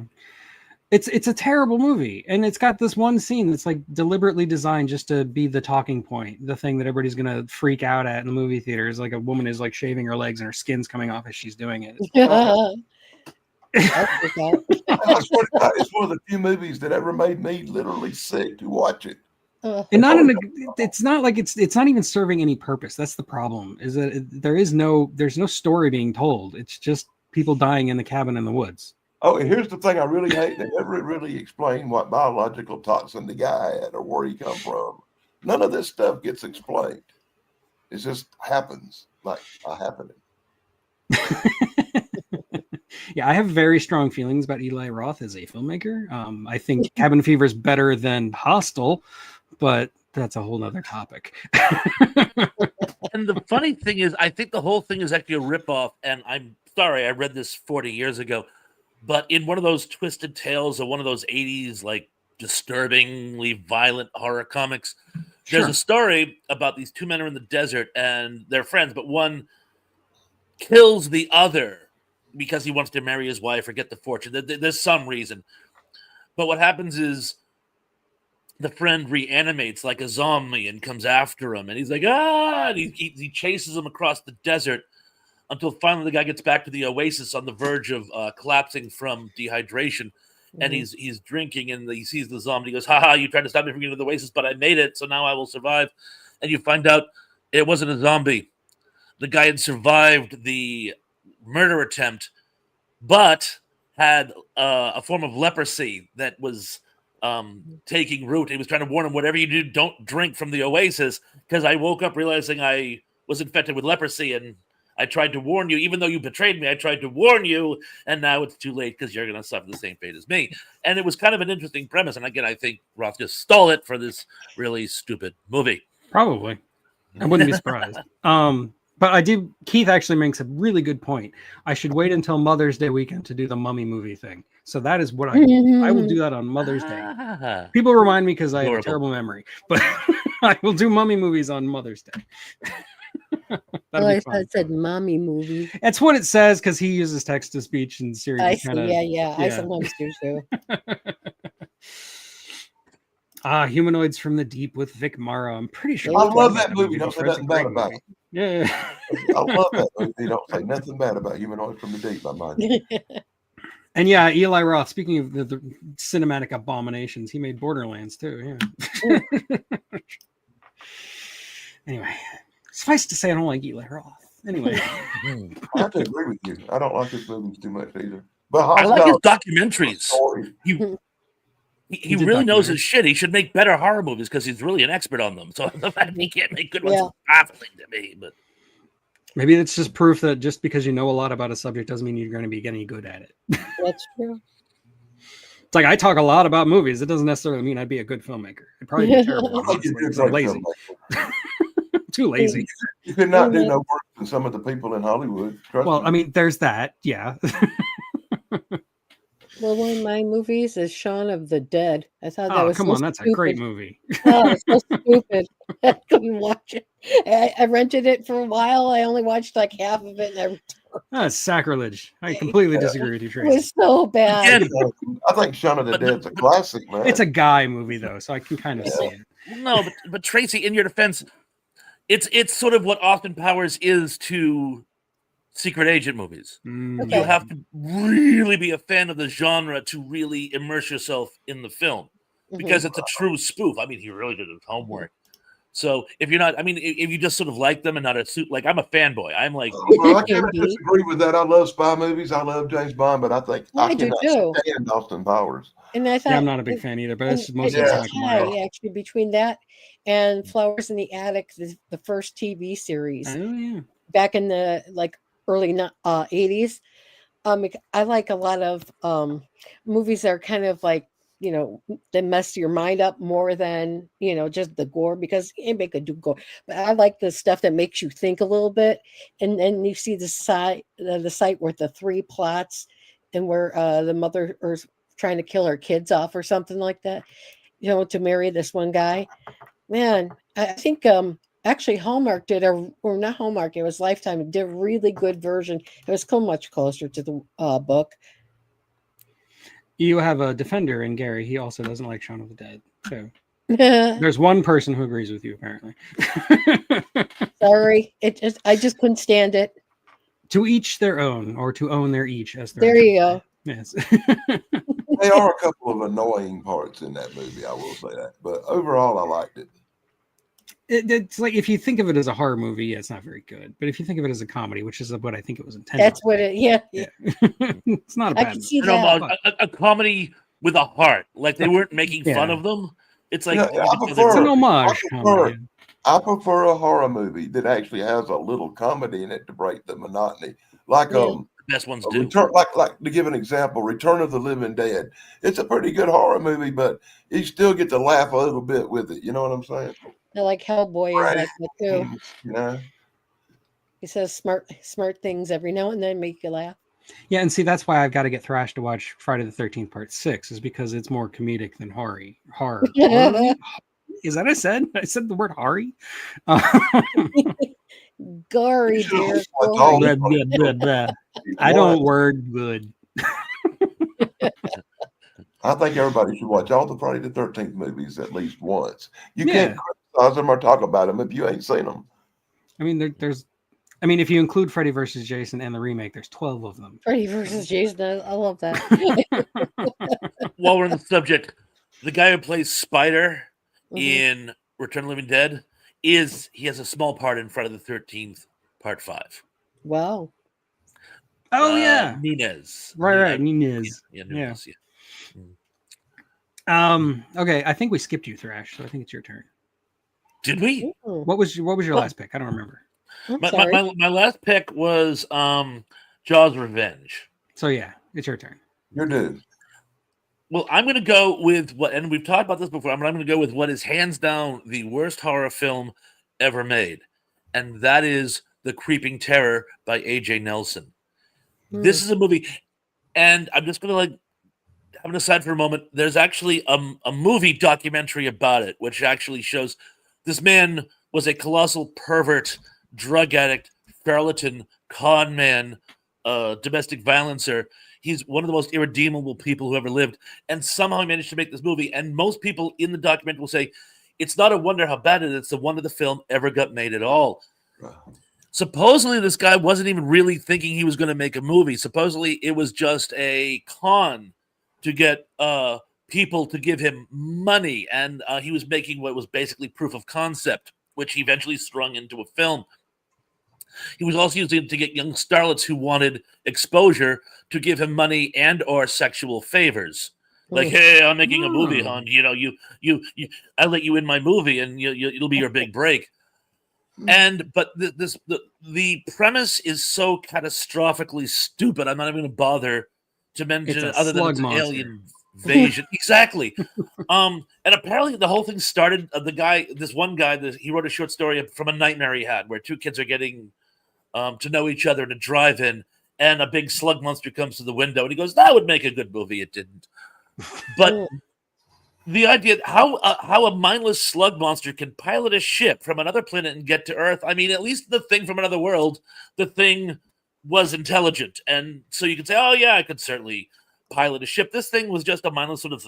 It's a terrible movie, and it's got this one scene that's like deliberately designed just to be the talking point, the thing that everybody's gonna freak out at in the movie theater. Is like a woman is like shaving her legs and her skin's coming off as she's doing it. I forgot. I swear to God, it's one of the few movies that ever made me literally sick to watch it. And not in a, it's not like it's not even serving any purpose. That's the problem. Is that there's no story being told. It's just people dying in the cabin in the woods. Oh, and here's the thing I really hate. They never really explain what biological toxin the guy had or where he come from. None of this stuff gets explained. It just happens like a happening. Yeah, I have very strong feelings about Eli Roth as a filmmaker. I think Cabin Fever is better than Hostel, but that's a whole nother topic. And the funny thing is, I think the whole thing is actually a ripoff. And I'm sorry, I read this 40 years ago, but in one of those twisted tales of one of those 80s, like disturbingly violent horror comics, there's a story about these two men are in the desert and they're friends, but one kills the other because he wants to marry his wife or get the fortune. There's some reason. But what happens is the friend reanimates like a zombie and comes after him. And he's like, and he chases him across the desert until finally the guy gets back to the oasis on the verge of collapsing from dehydration. And he's drinking and he sees the zombie. He goes, you tried to stop me from getting to the oasis, but I made it. So now I will survive. And you find out it wasn't a zombie. The guy had survived the murder attempt, but had a form of leprosy that was taking root. He was trying to warn him, whatever you do, don't drink from the oasis, because I woke up realizing I was infected with leprosy, and I tried to warn you. Even though you betrayed me, I tried to warn you, and now it's too late because you're going to suffer the same fate as me. And it was kind of an interesting premise. And again, I think Roth just stole it for this really stupid movie. Probably. I wouldn't be surprised. But Keith actually makes a really good point. I should wait until Mother's Day weekend to do the Mummy movie thing. So that is what I will do that on Mother's Day. People remind me because I have a terrible memory, but I will do Mummy movies on Mother's Day. I thought it said mommy movie. That's what it says because he uses text to speech in series. I see. Yeah. I sometimes do too. Humanoids from the Deep with Vic Morrow. I'm pretty sure. I love that movie. Don't say nothing bad about it. Yeah. I love that movie. Don't say nothing bad about Humanoids from the Deep, I mind. And yeah, Eli Roth, speaking of the cinematic abominations, he made Borderlands too. Yeah. Anyway, suffice to say, I don't like Eli Roth. Anyway. I have to agree with you. I don't like his movies too much either. But I like his documentaries. He really knows his shit. He should make better horror movies because he's really an expert on them. So the fact he can't make good ones is baffling to me. But maybe it's just proof that just because you know a lot about a subject doesn't mean you're going to be getting good at it. That's true. It's like I talk a lot about movies. It doesn't necessarily mean I'd be a good filmmaker. I'd probably be terrible. I'm lazy. Too lazy. You could not do no worse than some of the people in Hollywood. Well, I mean, there's that. Yeah. Well, one of my movies is Shaun of the Dead. I thought that was come on, that's a great movie. Oh, it's so stupid. I couldn't watch it. I rented it for a while. I only watched like half of it, and I returned. That's sacrilege. I completely disagree with you, It Tracy. was so bad. I think Shaun of the Dead's a classic, man. It's a guy movie though, so I can kind of see it. No, but Tracy, in your defense, it's sort of what Austin Powers is to secret agent movies. Okay. You have to really be a fan of the genre to really immerse yourself in the film because it's a true spoof. I mean, he really did his homework. So if you're not, I mean, if you just sort of like them and not a suit, like I'm a fanboy. I'm like, well, I can't disagree with that. I love spy movies. I love James Bond, but I think I cannot stand Austin Powers. And I thought I'm not a big fan either, but it's mostly actually between that and Flowers in the Attic, the first TV series back in the early 80s. I like a lot of movies that are kind of like, that mess your mind up more than, just the gore, because anybody could do gore. But I like the stuff that makes you think a little bit. And then you see the site with the three plots and where the mother is trying to kill her kids off or something like that, you know, to marry this one guy. Man, I think actually Hallmark did or not Hallmark, it was Lifetime, did a really good version. It was much closer to the book. You have a defender in Gary. He also doesn't like Shaun of the Dead. So there's one person who agrees with you, apparently. Sorry, I just couldn't stand it. To each their own, or to own their each, as there you go. Yes. There are a couple of annoying parts in that movie, I will say that. But overall, I liked it. It's like, if you think of it as a horror movie, yeah, it's not very good. But if you think of it as a comedy, which is what I think it was intended, that's what it. Yeah. It's not a bad. I can see You know, that. a comedy with a heart. Like they weren't making fun of them. It's like Yeah, It's an homage comedy. I prefer a horror movie that actually has a little comedy in it to break the monotony. Like Yeah. best ones do. Return, like to give an example, Return of the Living Dead. It's a pretty good horror movie, but you still get to laugh a little bit with it. You know what I'm saying? I like Hellboy is like that too. You know? He says smart things every now and then, make you laugh. Yeah, and see, that's why I've got to get Thrash to watch Friday the 13th Part 6, is because it's more comedic than horror. Is that what I said? I said the word horror? Gory, You should dear. watch all Gory. the- Blah, blah, blah. I don't word good. I think everybody should watch all the Friday the 13th movies at least once. You Yeah. can't criticize them or talk about them if you ain't seen them. I mean, if you include Freddy versus Jason and the remake, there's 12 of them. Freddy versus Jason. I love that. While we're on the subject, the guy who plays Spider Mhm. in Return of the Living Dead he has a small part in Friday the 13th Part 5. Wow. Oh, yeah. Nunez. Right. Nunez. Yeah, Nunez. Okay, I think we skipped you, Thrash, so I think it's your turn. Did we? Ooh, What was your last pick? I don't remember. I'm My, sorry. my last pick was Jaws Revenge. So yeah, it's your turn. You're due. Well, I'm going to go with what, and we've talked about this before, but I'm going to go with what is hands down the worst horror film ever made, and that is The Creeping Terror by A.J. Nelson. This is a movie, and I'm just going to have an aside for a moment. There's actually a movie documentary about it, which actually shows this man was a colossal pervert, drug addict, charlatan, con man, domestic violencer. He's one of the most irredeemable people who ever lived, and somehow he managed to make this movie. And most people in the documentary will say, it's not a wonder how bad it is. It's a wonder the film ever got made at all. Supposedly, this guy wasn't even really thinking he was going to make a movie. Supposedly, it was just a con to get people to give him money, and he was making what was basically proof of concept, which he eventually strung into a film. He was also using it to get young starlets who wanted exposure to give him money and or sexual favors. Like, hey, I'm making a movie, hon. You know, you I let you in my movie, and it'll be your big break. But the premise is so catastrophically stupid. I'm not even going to bother to mention it, other than it's an alien invasion. Exactly. And apparently the whole thing started. This one guy, he wrote a short story from a nightmare he had, where two kids are getting to know each other in a drive-in, and a big slug monster comes to the window, and he goes, "That would make a good movie." It didn't. But the idea how a mindless slug monster can pilot a ship from another planet and get to Earth. I mean, at least the thing from another world, the thing was intelligent, and so you could say, "Oh yeah, I could certainly pilot a ship." This thing was just a mindless sort of,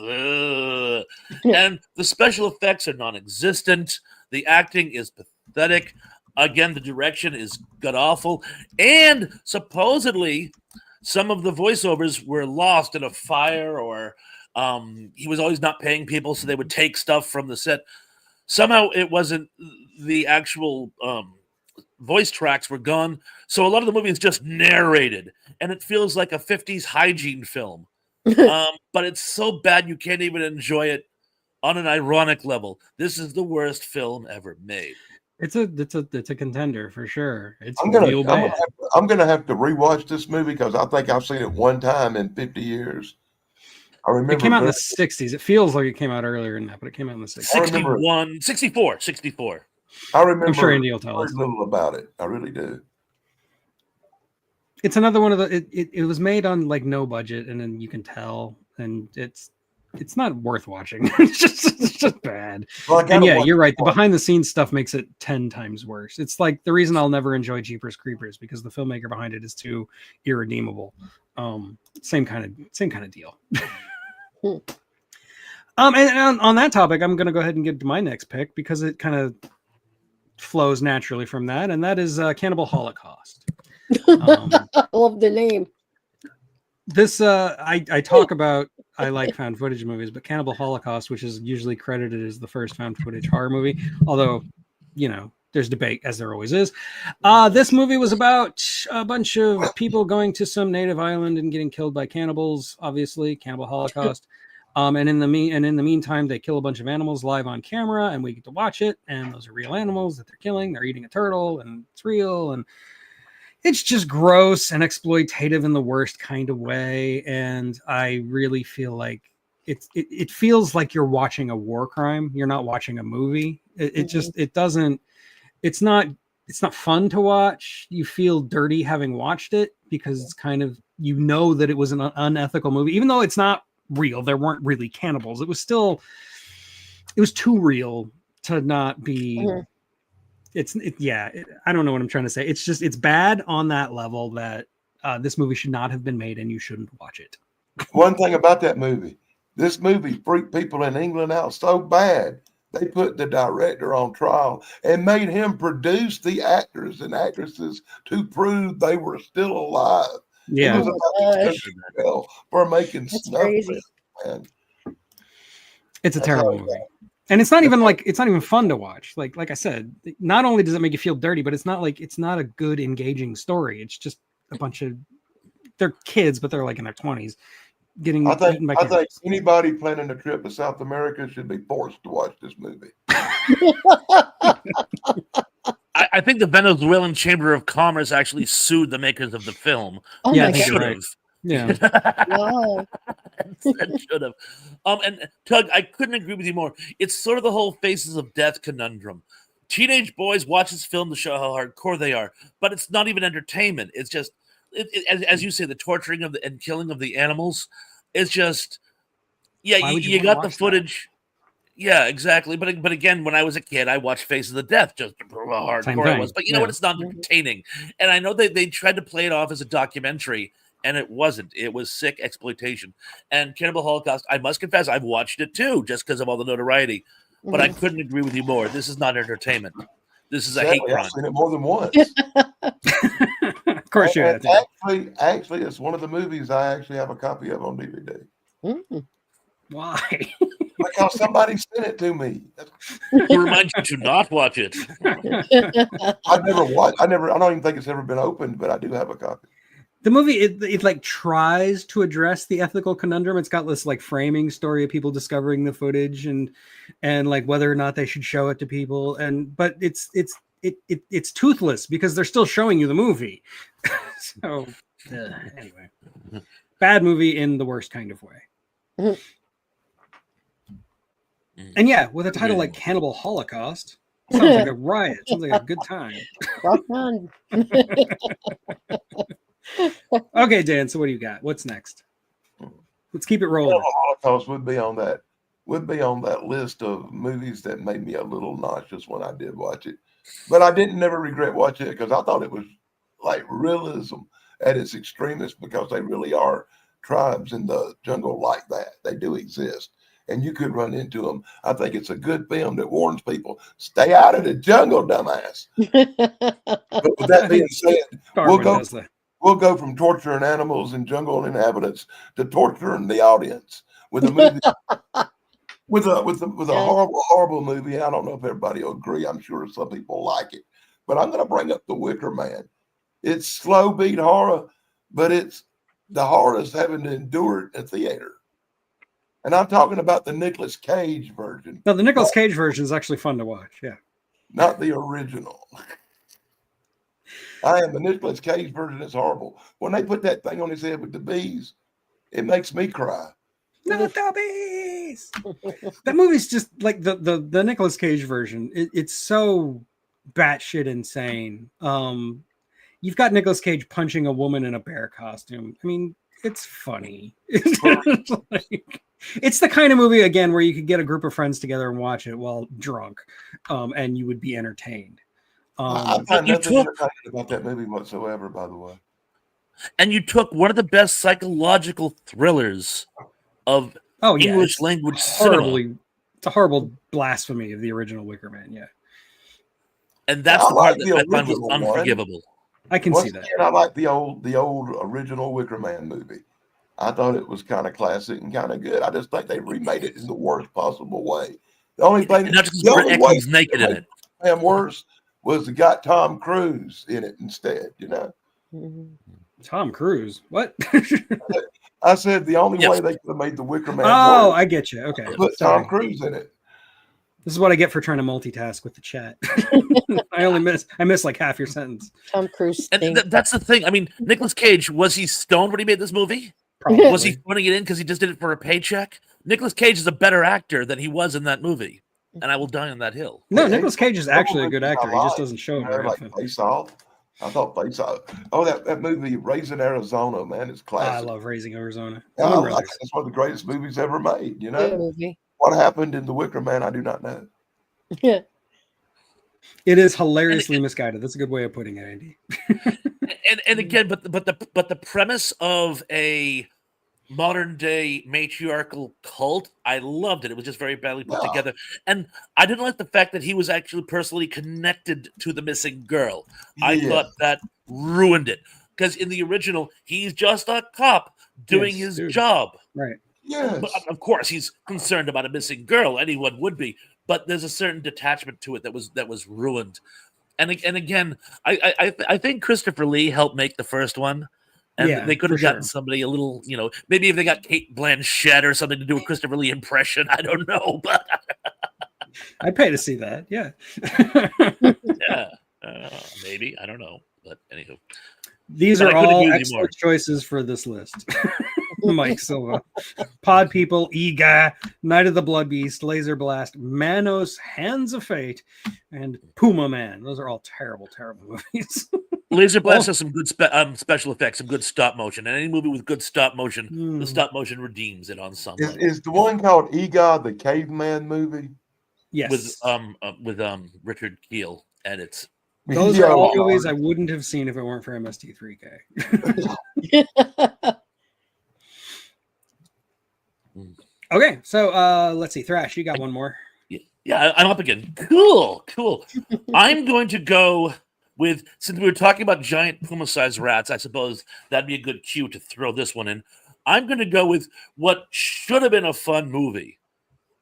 and the special effects are non-existent. The acting is pathetic. Again, the direction is god awful, and supposedly some of the voiceovers were lost in a fire, or he was always not paying people, so they would take stuff from the set. Somehow it wasn't the actual voice tracks were gone, so a lot of the movie is just narrated, and it feels like a 50s hygiene film. But it's so bad you can't even enjoy it on an ironic level. This is the worst film ever made. It's a contender for sure. It's I'm real bad. gonna have to rewatch this movie because I think I've seen it one time in 50 years. I remember It came out in the 60s. It feels like it came out earlier than that, but it came out in the 60s. 64. I remember I'm sure Andy will tell us. very little about it. I really do. It's another one of the. It was made on like no budget, and then you can tell, and it's not worth watching. It's just bad. Well, I And gotta yeah, watch you're right. The it. behind the scenes stuff makes it 10 times worse. It's like the reason I'll never enjoy Jeepers Creepers because the filmmaker behind it is too irredeemable. Same kind of deal. And on that topic, I'm going to go ahead and get to my next pick because it kind of flows naturally from that, and that is Cannibal Holocaust. I love the name. This I talk about. I like found footage movies, but Cannibal Holocaust, which is usually credited as the first found footage horror movie, although there's debate as there always is. This movie was about a bunch of people going to some native island and getting killed by cannibals. Obviously, Cannibal Holocaust. And in the meantime, they kill a bunch of animals live on camera, and we get to watch it. And those are real animals that they're killing. They're eating a turtle, and it's real. And it's just gross and exploitative in the worst kind of way. And I really feel like it feels like you're watching a war crime. You're not watching a movie. It's not fun to watch. You feel dirty having watched it because it's kind of, that it was an unethical movie, even though it's not real. There weren't really cannibals. It was too real to not be. I don't know what I'm trying to say. It's bad on that level that this movie should not have been made, and you shouldn't watch it. One thing about that movie, this movie freaked people in England out so bad, they put the director on trial and made him produce the actors and actresses to prove they were still alive. Yeah. It was about for making That's snuff crazy. films, man. It's a That's terrible how it movie. And it's not even fun to watch. Like I said, not only does it make you feel dirty, but it's not a good engaging story. It's just a bunch of, they're kids, but they're like in their 20s getting eaten by I think cannibals. anybody planning a trip to South America should be forced to watch this movie. I think the Venezuelan Chamber of Commerce actually sued the makers of the film. Oh Yeah, my I think god! you're Should right. have. Yeah. Wow. That should have. And Tug, I couldn't agree with you more. It's sort of the whole faces of death conundrum. Teenage boys watch this film to show how hardcore they are, but it's not even entertainment. It's just, as you say, the torturing of and killing of the animals. It's just, yeah, Why would you you wanna got the watch that? footage. Yeah, exactly. But again, when I was a kid, I watched Faces of Death just to prove how Same hardcore it thing. was. But you know Yeah. what? It's not entertaining. And I know they tried to play it off as a documentary, and it wasn't. It was sick exploitation. And Cannibal Holocaust, I must confess, I've watched it too, just because of all the notoriety. But I couldn't agree with you more. This is not entertainment. This is a hate Sadly, crime. I've seen it more than once. Of course you And have. actually, it's one of the movies I actually have a copy of on DVD Mm. Why? because somebody sent it to me. To remind you to not watch it. I've never watched. I don't even think it's ever been opened, but I do have a copy. The movie it like tries to address the ethical conundrum. It's got this like framing story of people discovering the footage and like whether or not they should show it to people. But it's toothless because they're still showing you the movie. So anyway, bad movie in the worst kind of way. And yeah, with a title like Cannibal Holocaust, sounds like a riot. Sounds like a good time. Rock on. Okay, Dan. So what do you got? What's next? Let's keep it rolling. Holocaust would be on that list of movies that made me a little nauseous when I did watch it. But I didn't never regret watching it because I thought it was like realism at its extremest because they really are tribes in the jungle like that. They do exist. And you could run into them. I think it's a good film that warns people, stay out of the jungle, dumbass. But with that being said, Darwin does that. we'll go from torturing animals and jungle inhabitants to torturing the audience with a movie with a horrible movie. I don't know if everybody will agree. I'm sure some people like it, but I'm going to bring up The Wicker Man. It's slow beat horror, but it's the horror is having to endure it in a theater. And I'm talking about the Nicolas Cage version. No, the Nicolas Cage version is actually fun to watch. Yeah. Not the original. The Nicolas Cage version is horrible. When they put that thing on his head with the bees, it makes me cry. Not the bees. That movie's just like the Nicolas Cage version. It's so batshit insane. you've got Nicolas Cage punching a woman in a bear costume. I mean, it's funny. It's the kind of movie again where you could get a group of friends together and watch it while drunk, and you would be entertained. I find you nothing took- entertaining about that movie whatsoever, by the way. And you took one of the best psychological thrillers of Oh yeah, English it's language cinema, it's a horrible blasphemy of the original Wicker Man. Yeah, and that's I the part like that the I find was original one. unforgivable. I can Once see that. again, I like the old original Wicker Man movie. I thought it was kind of classic and kind of good. I just think they remade it in the worst possible way. The only thing, And not just the Britt only way Ekland's naked in it. and worse was they got Tom Cruise in it instead. You know, Mhm. Tom Cruise. What? I said the only Yes. way they could have made the Wicker Man Oh, worse I get you. Okay. was put Sorry. Tom Cruise in it. This is what I get for trying to multitask with the chat. I miss like half your sentence. Tom Cruise And thing. that's the thing. I mean, Nicolas Cage, was he stoned when he made this movie? Probably. Was he phoning it in because he just did it for a paycheck? Nicolas Cage is a better actor than he was in that movie, and I will die on that hill. No, Yeah, Nicolas Cage is actually a good I actor. He just like, doesn't show You it know, very like often. Face Off. I thought Face Off. Oh, that movie Raising Arizona, man, it's Oh, I classic. love Raising Arizona. Yeah, Coen I Brothers. think it's one of the greatest movies ever made. You Good know movie. what happened in The Wicker Man? I do not know. Yeah. It is hilariously misguided. That's a good way of putting it, Andy. And again, but the premise of a modern day matriarchal cult, I loved it. It was just very badly put Yeah. together, and I didn't like the fact that he was actually personally connected to the missing girl. I Yeah. thought that ruined it, because in the original, he's just a cop doing Yes, his dude. job. Right. Yes. But of course, he's concerned about a missing girl. Anyone would be, but there's a certain detachment to it that was ruined. And again, I think Christopher Lee helped make the first one, and Yeah, they could for have gotten sure. somebody a little, maybe if they got Kate Blanchett or something to do a Christopher Lee impression. I don't know, but I'd pay to see that. Yeah. yeah, maybe I don't know. But anywho, These But are I couldn't all agree with you excellent more. choices for this list. Mike Silva, Pod People, Ega, Night of the Blood Beast, Laser Blast, Manos, Hands of Fate, and Puma Man. Those are all terrible, terrible movies. Laser Blast Oh. has some good special effects, some good stop motion, and any movie with good stop motion, Hmm. the stop motion redeems it on some Is, level. is the one called Egod the Caveman movie? Yes. with Richard Keel, and it's Those Yeah, are all well, movies I wouldn't have seen if it weren't for MST3K. Okay, so let's see. Thrash, you got one more. yeah, I'm up again. Cool. I'm going to go with, since we were talking about giant puma-sized rats, I suppose that'd be a good cue to throw this one in. I'm going to go with what should have been a fun movie.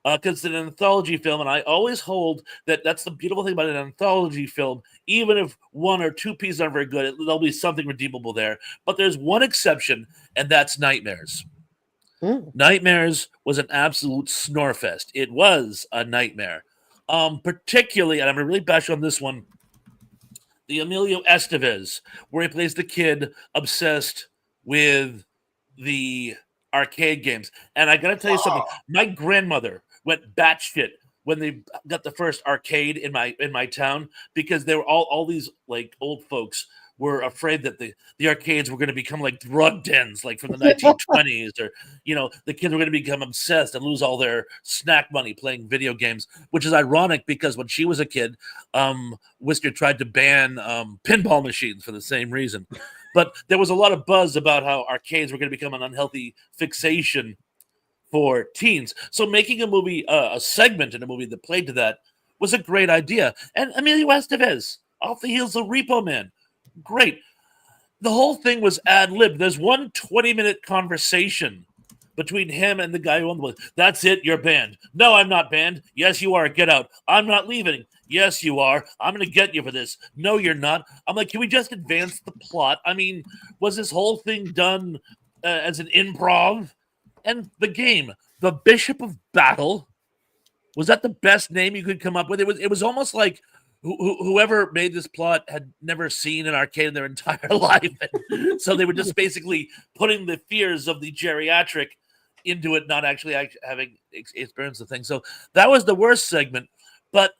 Because it's an anthology film, and I always hold that that's the beautiful thing about an anthology film. Even if one or two pieces aren't very good, there'll be something redeemable there. But there's one exception, and that's Nightmares. Mm. Nightmares was an absolute snorefest. It was a nightmare. Particularly, and I'm really bash on this one, the Emilio Estevez, where he plays the kid obsessed with the arcade games. And I gotta tell you something, my grandmother went batshit when they got the first arcade in my town, because they were all these like old folks were afraid that the arcades were going to become like drug dens, like from the 1920s, or the kids were going to become obsessed and lose all their snack money playing video games. Which is ironic, because when she was a kid, Worcester tried to ban pinball machines for the same reason. But there was a lot of buzz about how arcades were going to become an unhealthy fixation for teens. So making a movie, a segment in a movie that played to that, was a great idea. And Emilio Estevez, off the heels of Repo Man, great. The whole thing was ad-lib. There's one 20-minute conversation between him and the guy who owned the place. That's it, you're banned. No, I'm not banned. Yes, you are. Get out. I'm not leaving. Yes, you are. I'm going to get you for this. No, you're not. I'm like, can we just advance the plot? I mean, was this whole thing done as an improv? And the game, The Bishop of Battle, was that the best name you could come up with? It was almost like whoever made this plot had never seen an arcade in their entire life. And so they were just basically putting the fears of the geriatric into it, not actually having experienced the thing. So that was the worst segment. But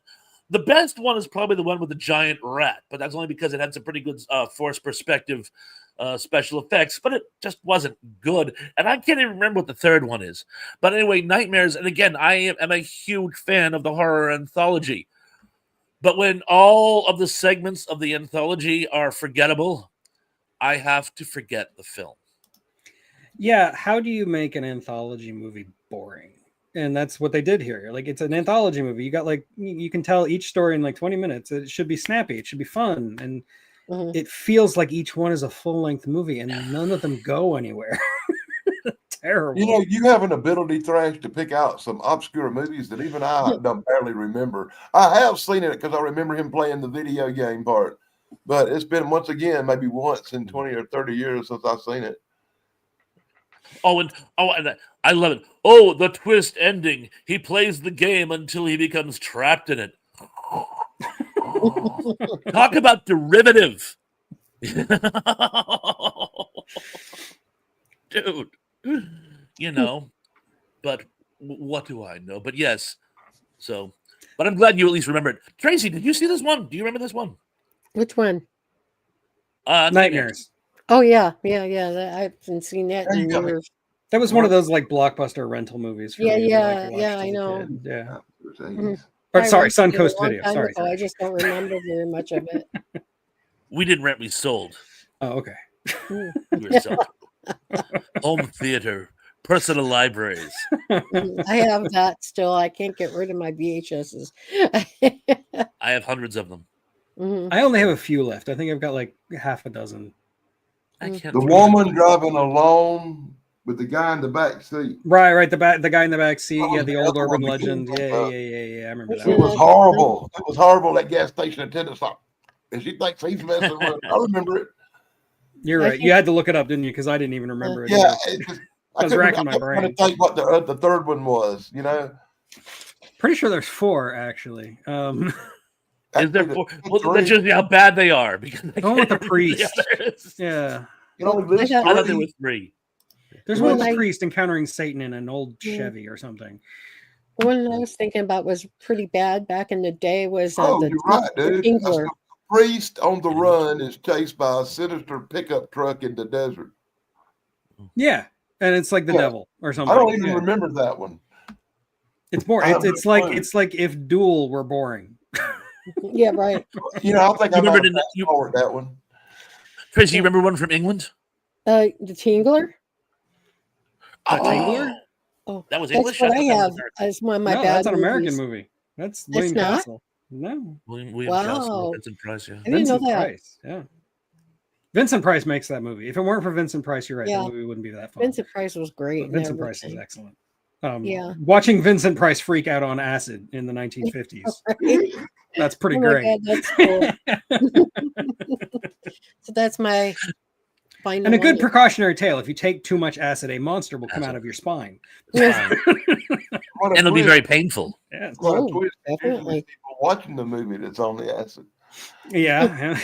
The best one is probably the one with the giant rat, but that's only because it had some pretty good forced perspective special effects, but it just wasn't good. And I can't even remember what the third one is. But anyway, Nightmares, and again, I am a huge fan of the horror anthology. But when all of the segments of the anthology are forgettable, I have to forget the film. Yeah, how do you make an anthology movie boring? And that's what they did here. Like, it's an anthology movie. You got like, you can tell each story in like 20 minutes. It should be snappy. It should be fun. And it feels like each one is a full-length movie, and none of them go anywhere. Terrible. You know, you have an ability, Thrash, to pick out some obscure movies that even I don't barely remember. I have seen it because I remember him playing the video game part, but it's been once again maybe once in 20 or 30 years since I've seen it. And I love it. Oh, the twist ending. He plays the game until he becomes trapped in it. Talk about derivative. Dude, you know, but what do I know? But yes, so, but I'm glad you at least remembered. Tracy, did you see this one? Do you remember this one? Which one? Nightmares. Oh yeah. I haven't seen that in years. That was one of those like blockbuster rental movies. For Yeah, me that I yeah, watched yeah, as I a know. kid. Yeah. Mhm. Or, I sorry, rented it a Suncoast long Video. time Sorry. ago. I just don't remember very much of it. We didn't rent, we sold. Oh, okay. Mm. We were selling. Home theater, personal libraries. I have that still. I can't get rid of my VHSs. I have hundreds of them. Mhm. I only have a few left. I think I've got like half a dozen. I can't. The think of woman it. driving alone with the guy in the back seat. Right. The guy in the back seat. That Yeah, was the the old other urban one we legend. couldn't Yeah. think I remember that It one. was horrible. It was horrible. That gas station attendant's like, and she thinks he's messing with her. I remember it. You're I right. You had to look it up, didn't you? Because I didn't even remember it. Yeah, either. it just, I was couldn't- racking my kept trying brain. to think what the third one was. You know, Pretty sure there's 4 actually. Is there Actually, four? the Well, three. that shows you how bad they are. Because I The one with can't the remember priest. others. Yeah. You know, I list thought- I thought there three. were 3. There's one with Well, the I- priest encountering Satan in an old Yeah. Chevy or something. The one I was thinking about was pretty bad back in the day. Was Oh, the you're right, dude. That's Tingler. the priest on the run is chased by a sinister pickup truck in the desert. Yeah. And it's like the Yeah. devil or something. I don't even Yeah. remember that one. It's more. I have It's no like clue. it's like if Duel were boring. Yeah, right. You know, I think You I might remembered have in fast forward that one. Tracy, you remember one from England? The Tingler. A Tingler? Oh, That was that's English? what I I thought that was have American. as one of my No, bad that's an American movies. movie. That's William not? Castle. No, William Wow. Castle, Vincent Price. Yeah. I didn't know Vincent that. Price. Yeah. Vincent Price makes that movie. If it weren't for Vincent Price, you're right. Yeah. The movie wouldn't be that fun. Vincent Price was great. But and Vincent Price is everything. excellent. Yeah. Watching Vincent Price freak out on acid in the 1950s. That's pretty Oh my great. God, that's cool. So that's my final And a good one. precautionary tale. If you take too much acid, a monster will come Acid. out of your spine. Yes. What a And it'll be twist. very painful. Yeah. What a Oh, twist. Usually definitely. people watching the movie that's on the acid. Yeah.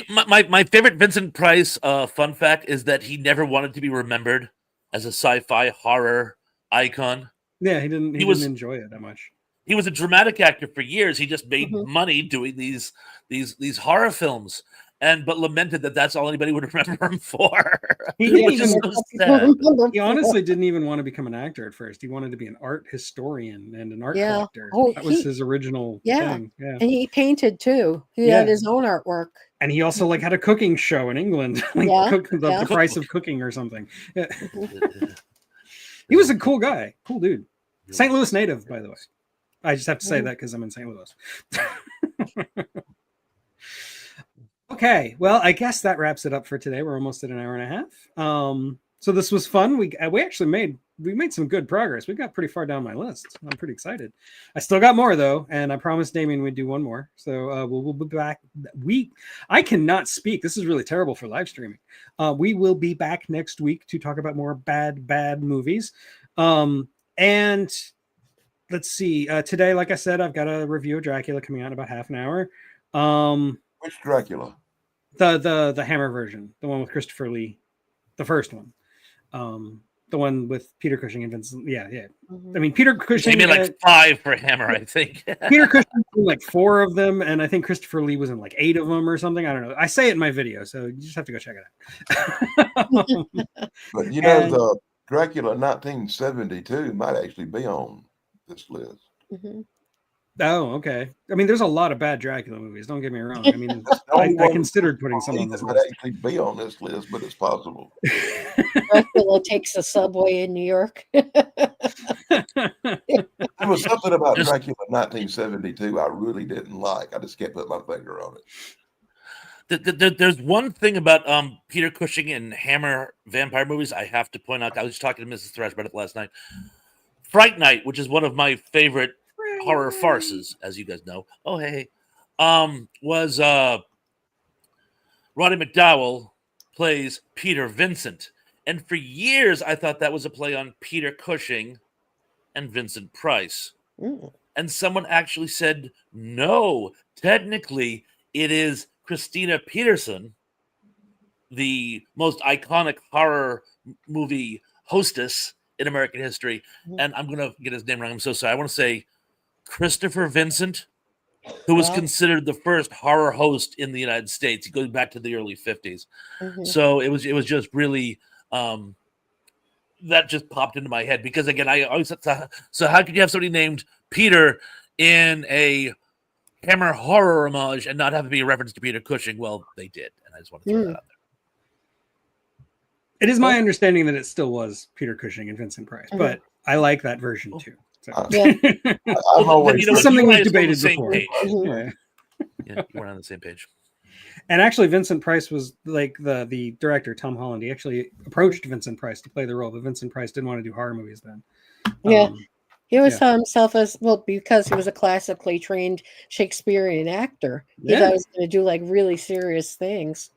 My favorite Vincent Price fun fact is that he never wanted to be remembered as a sci-fi horror icon. Yeah, he didn't was- didn't enjoy it that much. He was a dramatic actor for years. He just made Mhm. money doing these horror films, but lamented that that's all anybody would remember him for. He Yeah, didn't Which is even so sad. he honestly didn't even want to become an actor at first. He wanted to be an art historian and an art Yeah. collector. Oh, that was he- his original Yeah. thing. Yeah. And he painted too. He Yeah. had his own artwork. And he also like had a cooking show in England, like Yeah, the yeah. price of cooking or something. Yeah. He was a cool guy, cool dude. St. Louis native, by the way. I just have to say Mhm. that because I'm in St. Louis. Okay, well, I guess that wraps it up for today. We're almost at an hour and a half. So this was fun. We actually made some good progress. We got pretty far down my list. I'm pretty excited. I still got more though, and I promised Damien we'd do one more. So we'll be back. I cannot speak. This is really terrible for live streaming. We will be back next week to talk about more bad movies. And let's see. Today, like I said, I've got a review of Dracula coming out in about half an hour. Which Dracula? The Hammer version, the one with Christopher Lee, the first one. The one with Peter Cushing and Vincent. Yeah, yeah. Mhm. I mean, Peter Cushing. Maybe like 5 for Hammer, I think. Peter Cushing was in like 4 of them, and I think Christopher Lee was in like 8 of them or something. I don't know. I say it in my video, so you just have to go check it out. But you know, And- the Dracula 1972 might actually be on this list. Mhm. Oh, okay. I mean, there's a lot of bad Dracula movies. Don't get me wrong. I mean, That's the only I one considered putting some on that this might list. actually be on this list, but it's possible. Dracula takes the subway in New York. There was something about Just- Dracula 1972 I really didn't like. I just can't put my finger on it. There's one thing about Peter Cushing and Hammer vampire movies I have to point out. I was just talking to Mrs. Thresh about it last night. Fright Night, which is one of my favorite horror farces, as you guys know. Oh, hey. Was Roddy McDowell plays Peter Vincent. And for years, I thought that was a play on Peter Cushing and Vincent Price. Mm. And someone actually said, no, technically, it is Christina Peterson, the most iconic horror movie hostess in American history. And I'm going to get his name wrong. I'm so sorry. I want to say Christopher Vincent, who was Wow. considered the first horror host in the United States. He goes back to the early 50s. Mhm. So it was just really that just popped into my head because again, I always thought, so how could you have somebody named Peter in a Hammer horror homage and not have it be a reference to Peter Cushing? Well, they did, and I just want to throw that out there. It is my understanding that it still was Peter Cushing and Vincent Price, Mhm. but I like that version too. So. Yeah. I've Well, always you know what, something you we've and I are still on the debated same before. page. Mhm. Yeah. Yeah, you weren't on the same page. And actually, Vincent Price was like the director, Tom Holland. He actually approached Vincent Price to play the role, but Vincent Price didn't want to do horror movies then. Yeah. He always Yeah. saw himself as well because he was a classically trained Shakespearean actor. He Yeah. thought he was going to do like really serious things.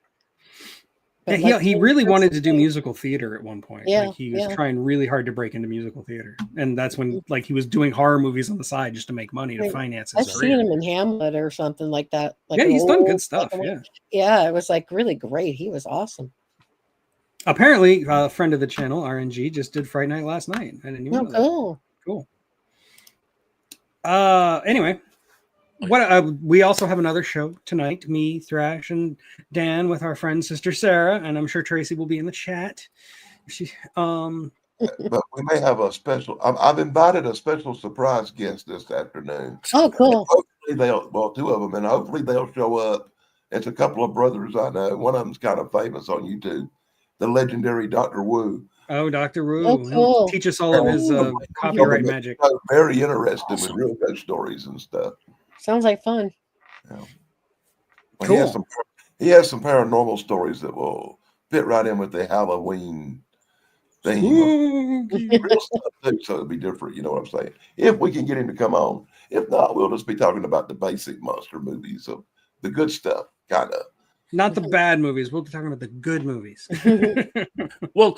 But Yeah, like he doing really wanted to do things- musical theater at one point. Yeah, Like he was yeah. trying really hard to break into musical theater, and that's when like he was doing horror movies on the side just to make money to Right. finance I've his seen career. him in Hamlet or something like that. Like Yeah, an he's done old good stuff. black and Yeah. white- Yeah, it was like really great. He was awesome. Apparently, a friend of the channel, RNG, just did Fright Night last night. I didn't even Oh, know that. cool. Cool. Anyway, we also have another show tonight. Me, Thrash, and Dan with our friend Sister Sarah, and I'm sure Tracy will be in the chat. She, but we may have a special. I've invited a special surprise guest this afternoon. Oh, cool. Hopefully they'll, 2 of them, and hopefully they'll show up. It's a couple of brothers I know. One of them's kind of famous on YouTube, the legendary Dr. Wu. oh, Dr. Wu, Oh, he'll cool. teach us all of his copyright magic. So very interested with real ghost stories and stuff. Sounds like fun. Well, Cool. He has some paranormal stories that will fit right in with the Halloween theme. Real stuff too, so it'll be different. You know what I'm saying? If we can get him to come on. If not, we'll just be talking about the basic monster movies of the good stuff, kind of. Not the bad movies. We'll be talking about the good movies. Well,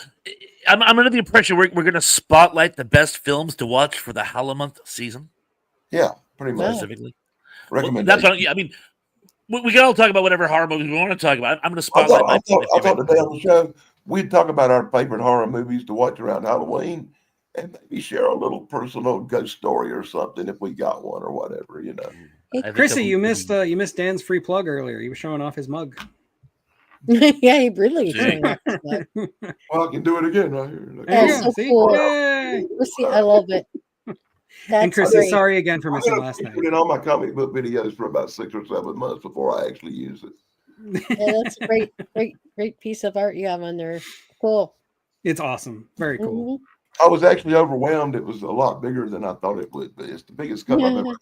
I'm under the impression we're going to spotlight the best films to watch for the Halloween season Yeah, pretty much. Yeah. specifically. Well, Recommendation. that's what I mean. We can all talk about whatever horror movies we want to talk about. I'm going to spotlight I thought my today favorite. on the show we'd talk about our favorite horror movies to watch around Halloween, and maybe share a little personal ghost story or something if we got one or whatever. You know. I think Chrissy, that you missed Dan's free plug earlier. He was showing off his mug. Yeah, he really. See? showing off his life. Well, I can do it again right here. Look. That's Yeah, so see? cool. Yay! See, I love it. And That's Chrissy, great. sorry again for I'm missing gonna last night. put it on my comic book videos for about 6 or 7 months before I actually use it. Yeah, that's a great piece of art you have on there. Cool. It's awesome. Very cool. Mhm. I was actually overwhelmed. It was a lot bigger than I thought it would be. It's the biggest cup I've ever.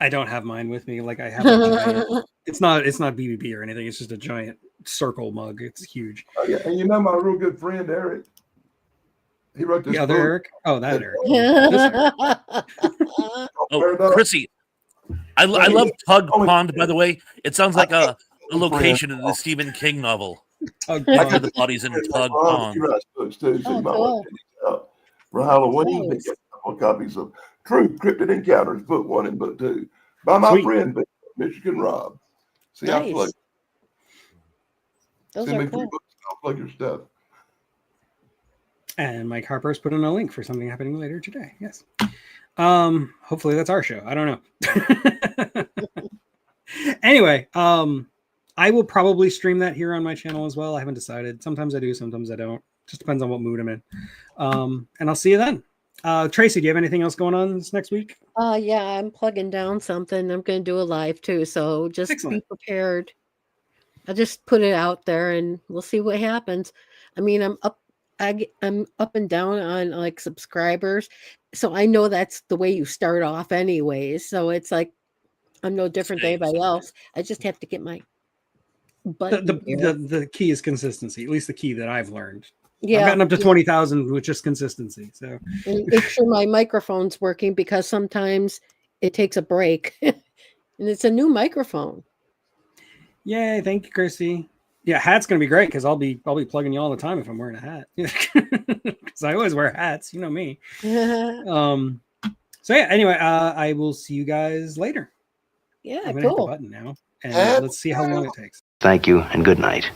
I don't have mine with me. Like I have a giant. It's not BBB or anything. It's just a giant circle mug. It's huge. Oh, yeah. And you know my real good friend Eric. He wrote this The other book. Eric? Oh, that Eric. Oh, Paradox. Chrissy, I love Tug Pond. By the way, it sounds like a location in the Stephen King novel. Tug After Pond. the bodies in Tug He Pond. writes books too, so Oh, you might cool. want to check it out. For Halloween, they Nice. get a couple of copies of True Cryptid Encounters, Book 1 and Book 2, by my Sweet. friend Michigan Rob. See, I Nice. plug. Those Send are me free cool. books. I'll plug your stuff. And Mike Harper's put in a link for something happening later today. Yes. Hopefully that's our show. I don't know. Anyway, I will probably stream that here on my channel as well. I haven't decided. Sometimes I do, sometimes I don't. Just depends on what mood I'm in. And I'll see you then. Tracy, do you have anything else going on this next week? Yeah, I'm plugging down something. I'm going to do a live too, so just be Excellent. prepared. I'll just put it out there, and we'll see what happens. I mean, I'm up and down on like subscribers, so I know that's the way you start off, anyways. So it's like I'm no different than Same, anybody same. else. I just have to get my butt. The key is consistency. At least the key that I've learned. Yeah, I've gotten up to 20,000 with just consistency. So and make sure my microphone's working, because sometimes it takes a break, and it's a new microphone. yay, thank you, Chrissy. Yeah, hat's gonna be great because I'll be plugging you all the time if I'm wearing a hat. Because I always wear hats, you know me. So yeah, anyway, I will see you guys later. Yeah, I'm gonna hit the cool. button now, and And let's see how long it takes. Thank you and good night.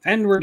And we're done.